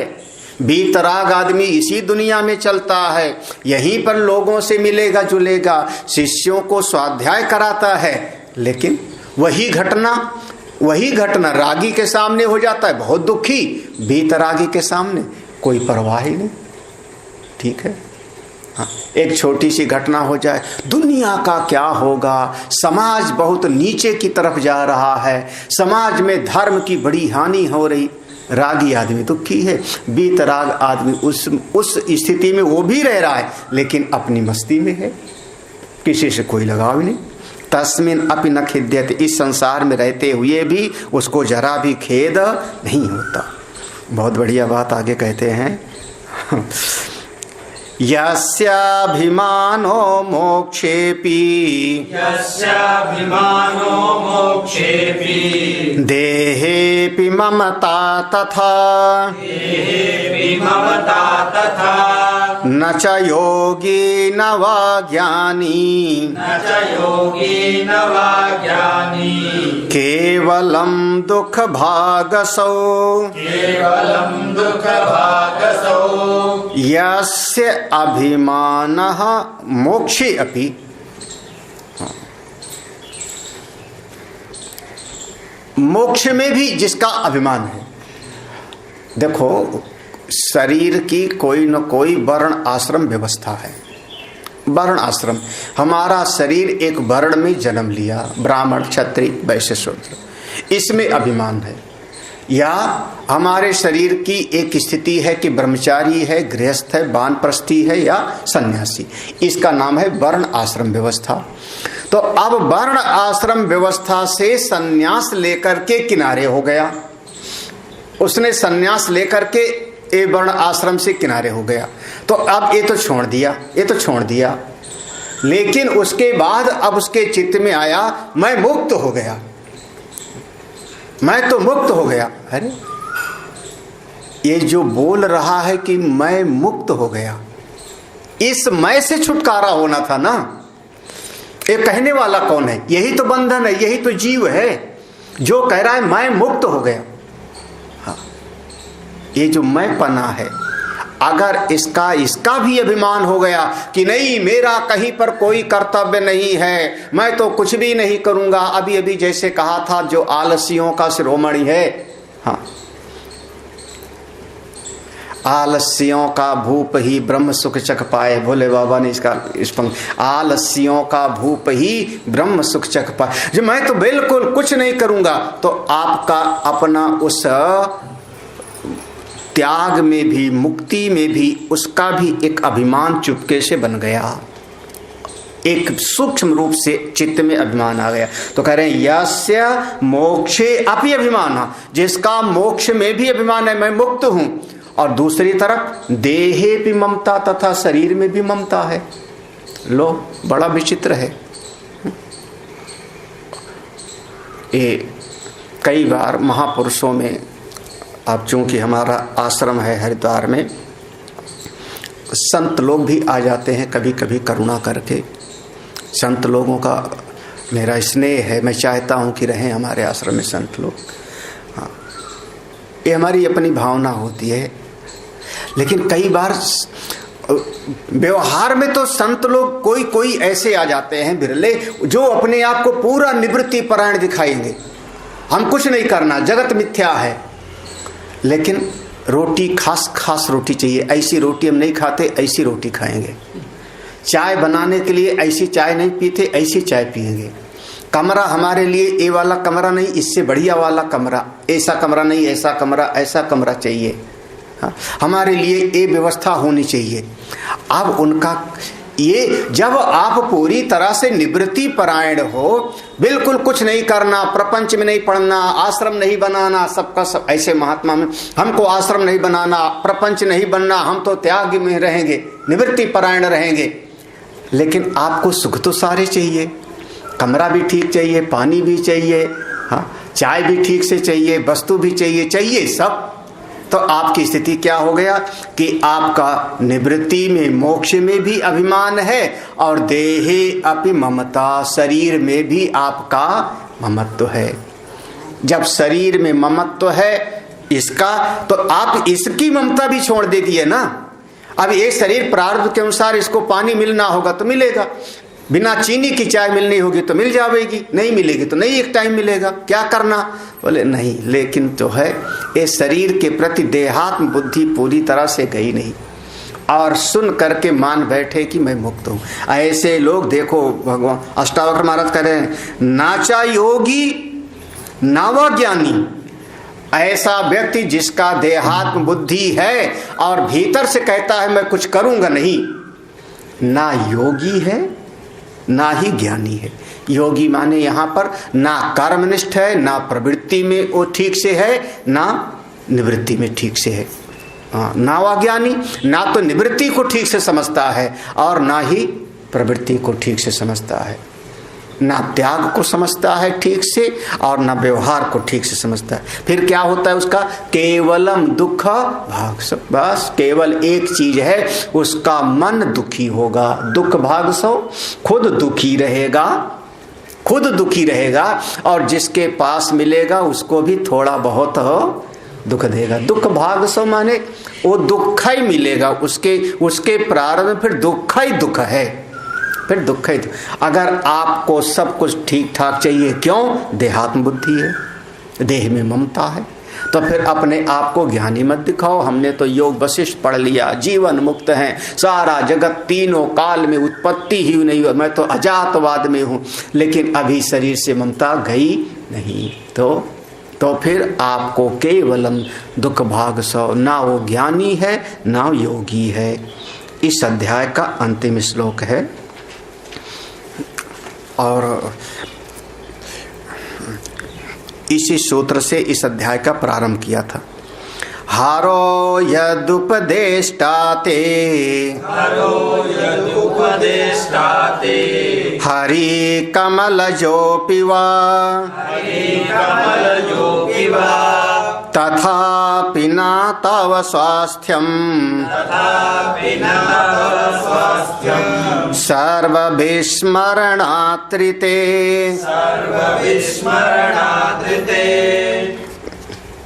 बीतराग आदमी इसी दुनिया में चलता है, यहीं पर लोगों से मिलेगा जुलेगा, शिष्यों को स्वाध्याय कराता है, लेकिन वही घटना वही घटना रागी के सामने हो जाता है बहुत दुखी, वीतरागी के सामने कोई परवाह ही नहीं। ठीक है, हाँ, एक छोटी सी घटना हो जाए, दुनिया का क्या होगा, समाज बहुत नीचे की तरफ जा रहा है, समाज में धर्म की बड़ी हानि हो रही, रागी आदमी दुखी है, वीतराग आदमी उस स्थिति में वो भी रह रहा है लेकिन अपनी मस्ती में है, किसी से कोई लगाव नहीं। तस्मिन अपि न खिद्यते, इस संसार में रहते हुए भी उसको जरा भी खेद नहीं होता। बहुत बढ़िया बात आगे कहते हैं, यस्याभिमानो मोक्षेपि यस्याभिमानो मोक्षेपि देहेऽपि ममता तथा देहेऽपि ममता तथा न च योगी न वा ज्ञानी न च योगी न वा ज्ञानी केवलं दुख भागसौ केवलं दुःख भागसौ यस्य अभिमानः मोक्षे अपि। मोक्ष में भी जिसका अभिमान है, देखो शरीर की कोई न कोई वर्ण आश्रम व्यवस्था है। वर्ण आश्रम, हमारा शरीर एक वर्ण में जन्म लिया, ब्राह्मण क्षत्रिय वैश्य शूद्र, इसमें अभिमान है। या हमारे शरीर की एक स्थिति है कि ब्रह्मचारी है, गृहस्थ है, वानप्रस्थी है या सन्यासी, इसका नाम है वर्ण आश्रम व्यवस्था। तो अब वर्ण आश्रम व्यवस्था से सन्यास लेकर के किनारे हो गया, उसने सन्यास लेकर के ये वर्ण आश्रम से किनारे हो गया, तो अब ये तो छोड़ दिया, ये तो छोड़ दिया। लेकिन उसके बाद अब उसके चित्त में आया मैं मुक्त हो गया, मैं तो मुक्त हो गया। अरे ये जो बोल रहा है कि मैं मुक्त हो गया, इस मैं से छुटकारा होना था ना। ये कहने वाला कौन है? यही तो बंधन है, यही तो जीव है जो कह रहा है मैं मुक्त हो गया। हाँ, ये जो मैं पना है, अगर इसका भी अभिमान हो गया कि नहीं मेरा कहीं पर कोई कर्तव्य नहीं है, मैं तो कुछ भी नहीं करूंगा, अभी अभी जैसे कहा था जो आलसियों का शिरोमणि है, हाँ, आलस्यों का भूप ही ब्रह्म सुख चख पाए, भोले बाबा ने इसका आलस्यों का भूप ही ब्रह्म सुख चख पाए। जो मैं तो बिल्कुल कुछ नहीं करूंगा, तो आपका अपना उस त्याग में भी, मुक्ति में भी उसका भी एक अभिमान चुपके से बन गया, एक सूक्ष्म रूप से चित्त में अभिमान आ गया। तो कह रहे हैं यस्य मोक्षे अपि अभिमान, जिसका मोक्ष में भी अभिमान है, मैं मुक्त हूं, और दूसरी तरफ देहे भी ममता, तथा शरीर में भी ममता है। लो बड़ा विचित्र है। ये कई बार महापुरुषों में, अब चूंकि हमारा आश्रम है हरिद्वार में, संत लोग भी आ जाते हैं कभी कभी करुणा करके। संत लोगों का मेरा स्नेह है, मैं चाहता हूं कि रहें हमारे आश्रम में संत लोग। हाँ, ये हमारी अपनी भावना होती है। लेकिन कई बार व्यवहार में तो संत लोग कोई कोई ऐसे आ जाते हैं बिरले, जो अपने आप को पूरा निवृत्ति परायण दिखाएंगे, हम कुछ नहीं करना, जगत मिथ्या है, लेकिन रोटी खास रोटी चाहिए, ऐसी रोटी हम नहीं खाते, ऐसी रोटी खाएंगे। चाय बनाने के लिए ऐसी चाय नहीं पीते, ऐसी चाय पिएंगे। कमरा हमारे लिए ये वाला कमरा नहीं, इससे बढ़िया वाला कमरा, ऐसा कमरा नहीं, ऐसा कमरा चाहिए। हाँ, हमारे लिए ये व्यवस्था होनी चाहिए। अब उनका ये, जब आप पूरी तरह से निवृत्ति परायण हो, बिल्कुल कुछ नहीं करना, प्रपंच में नहीं पढ़ना, आश्रम नहीं बनाना, सबका सब ऐसे महात्मा में, हमको आश्रम नहीं बनाना, प्रपंच नहीं बनना, हम तो त्याग में रहेंगे, निवृत्ति परायण रहेंगे। लेकिन आपको सुख तो सारे चाहिए, कमरा भी ठीक चाहिए, पानी भी चाहिए, हाँ, चाय भी ठीक से चाहिए, वस्तु भी चाहिए सब। तो आपकी स्थिति क्या हो गया कि आपका निवृत्ति में, मोक्ष में भी अभिमान है, और देहे अपि ममता, शरीर में भी आपका ममत्व है। जब शरीर में ममत्व है इसका, तो आप इसकी ममता भी छोड़ देती है ना। अब ये शरीर प्रारब्ध के अनुसार इसको पानी मिलना होगा तो मिलेगा, बिना चीनी की चाय मिलनी होगी तो मिल जाएगी, नहीं मिलेगी तो नहीं, एक टाइम मिलेगा, क्या करना? बोले नहीं, लेकिन जो है ये शरीर के प्रति देहात्म बुद्धि पूरी तरह से गई नहीं और सुन करके मान बैठे कि मैं मुक्त हूं। ऐसे लोग देखो, भगवान अष्टावक्र महाराज कह रहे हैं, नाचा योगी नावा ज्ञानी। ऐसा व्यक्ति जिसका देहात्म बुद्धि है और भीतर से कहता है मैं कुछ करूंगा नहीं, ना योगी है ना ही ज्ञानी है। योगी माने यहां पर ना कर्मनिष्ठ है, ना प्रवृत्ति में वो ठीक से है, ना निवृत्ति में ठीक से है। नावा ज्ञानी, ना तो निवृत्ति को ठीक से समझता है और ना ही प्रवृत्ति को ठीक से समझता है, ना त्याग को समझता है ठीक से और ना व्यवहार को ठीक से समझता है। फिर क्या होता है उसका? केवलम दुख भाग सो। बस केवल एक चीज है, उसका मन दुखी होगा। दुख भाग सो, खुद दुखी रहेगा, खुद दुखी रहेगा और जिसके पास मिलेगा उसको भी थोड़ा बहुत दुख देगा। दुख भाग सो माने वो दुख ही मिलेगा, उसके प्रारंभ में फिर दुख ही दुख है, फिर दुख ही। अगर आपको सब कुछ ठीक ठाक चाहिए, क्यों? देहात्म बुद्धि है, देह में ममता है, तो फिर अपने आप को ज्ञानी मत दिखाओ। हमने तो योग वशिष्ठ पढ़ लिया, जीवन मुक्त है, सारा जगत तीनों काल में उत्पत्ति ही नहीं हुई, मैं तो अजातवाद में हूं, लेकिन अभी शरीर से ममता गई नहीं। तो फिर आपको केवलम दुख भाग सो, ना वो ज्ञानी है ना योगी है। इस अध्याय का अंतिम श्लोक है और इसी सूत्र से इस अध्याय का प्रारंभ किया था। हारो यदुपदेष्टाते, हरो यदुपदेष्टाते, हरि कमलजोऽपि वा, हरि कमलजोऽपि वा, तथापि न तव स्वास्थ्यं, तथापि न तव स्वास्थ्यं, सर्वविस्मरणात्रिते। सर्वविस्मरणात्रिते।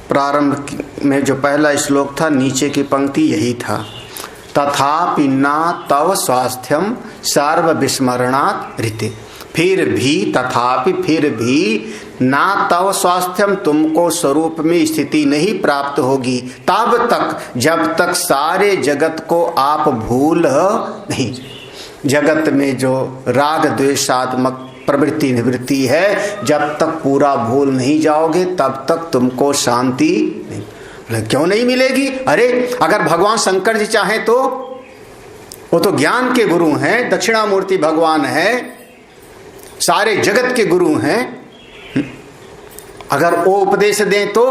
प्रारंभ में जो पहला श्लोक था, नीचे की पंक्ति यही था, तथापि न तव स्वास्थ्यम सर्व विस्मरणात् ऋते। फिर भी, तथापि फिर भी, ना तव स्वास्थ्यम, तुमको स्वरूप में स्थिति नहीं प्राप्त होगी तब तक जब तक सारे जगत को आप भूल नहीं। जगत में जो राग द्वेषात्मक प्रवृत्ति निवृत्ति है, जब तक पूरा भूल नहीं जाओगे तब तक तुमको शांति नहीं। क्यों नहीं मिलेगी? अरे अगर भगवान शंकर जी चाहें तो, वो तो ज्ञान के गुरु हैं, दक्षिणामूर्ति भगवान है, सारे जगत के गुरु हैं, अगर वो उपदेश दें तो,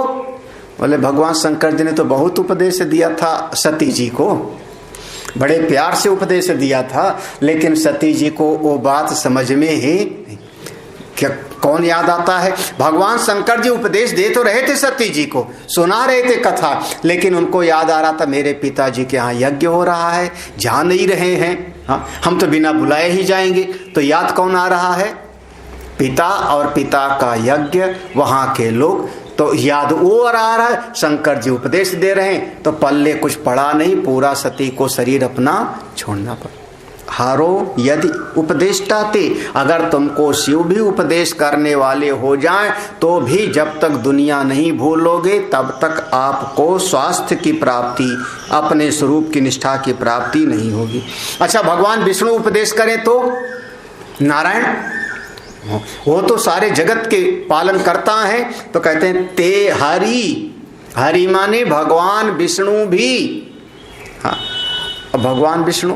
बोले भगवान शंकर जी ने तो बहुत उपदेश दिया था सती जी को, बड़े प्यार से उपदेश दिया था, लेकिन सती जी को वो बात समझ में ही क्या, कौन याद आता है? भगवान शंकर जी उपदेश दे तो रहे थे सती जी को, सुना रहे थे कथा, लेकिन उनको याद आ रहा था मेरे पिताजी के यहाँ यज्ञ हो रहा है, जा नहीं रहे हैं, हाँ हम तो बिना बुलाए ही जाएंगे। तो याद कौन आ रहा है? पिता और पिता का यज्ञ, वहां के लोग, तो याद वो आ रहा है। शंकर जी उपदेश दे रहे हैं तो पल्ले कुछ पड़ा नहीं, पूरा सती को शरीर अपना छोड़ना पड़ा। हारो यदि उपदेष्टाते, अगर तुमको शिव भी उपदेश करने वाले हो जाएं तो भी जब तक दुनिया नहीं भूलोगे तब तक आपको स्वास्थ्य की प्राप्ति, अपने स्वरूप की निष्ठा की प्राप्ति नहीं होगी। अच्छा, भगवान विष्णु उपदेश करें तो, नारायण वो तो सारे जगत के पालन करता है, तो कहते हैं ते हरि, हरि माने भगवान विष्णु भी, हाँ भगवान विष्णु।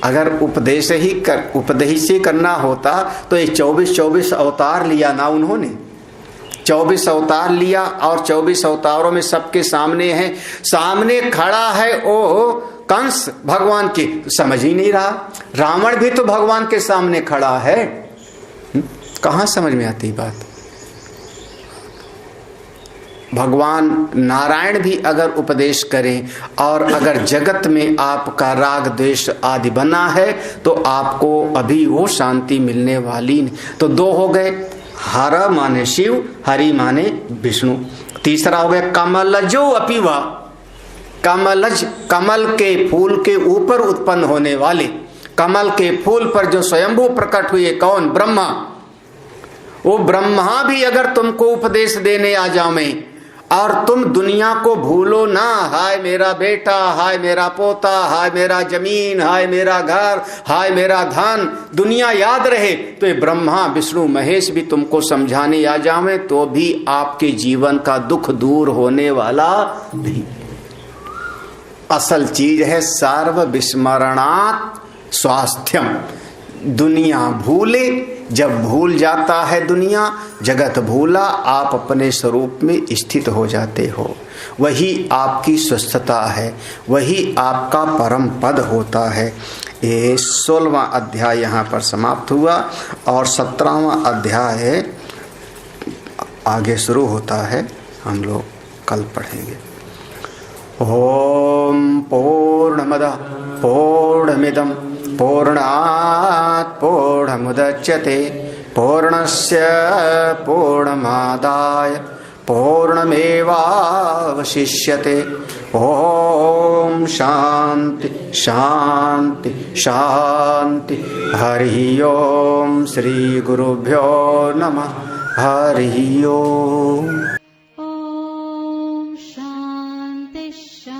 अगर उपदेश ही करना होता तो ये 24 अवतार लिया ना उन्होंने, 24 अवतार लिया और 24 अवतारों में सबके सामने है, सामने खड़ा है ओ कंस भगवान की, समझ ही नहीं रहा। रावण भी तो भगवान के सामने खड़ा है, कहां समझ में आती बात? भगवान नारायण भी अगर उपदेश करें और अगर जगत में आपका राग द्वेष आदि बना है तो आपको अभी वो शांति मिलने वाली नहीं। तो दो हो गए, हर माने शिव, हरि माने विष्णु। तीसरा हो गया कमलजो अपि वा, कमलज, कमल के फूल के ऊपर उत्पन्न होने वाले, कमल के फूल पर जो स्वयंभू प्रकट हुए, कौन? ब्रह्मा। वो ब्रह्मा भी अगर तुमको उपदेश देने आ जावे और तुम दुनिया को भूलो ना, हाय मेरा बेटा, हाय मेरा पोता, हाय मेरा जमीन, हाय मेरा घर, हाय मेरा धन, दुनिया याद रहे, तो ये ब्रह्मा विष्णु महेश भी तुमको समझाने आ जावे तो भी आपके जीवन का दुख दूर होने वाला नहीं। असल चीज है सर्व विस्मरणात् स्वास्थ्यम। दुनिया भूले, जब भूल जाता है दुनिया, जगत भूला, आप अपने स्वरूप में स्थित हो जाते हो। वही आपकी स्वस्थता है, वही आपका परम पद होता है। ये 16वां अध्याय यहाँ पर समाप्त हुआ और 17वां अध्याय आगे शुरू होता है, हम लोग कल पढ़ेंगे। ओम पूर्णमदः पूर्णमिदं पूर्णात् पूर्णमुदच्यते पूर्णस्य पूर्णमादाय पूर्णमेवावशिष्यते। ओम शांति शांति शांति। हरि ओम श्री गुरुभ्यो नमः। हरि ओम। ॐ शान्ति शान्ति।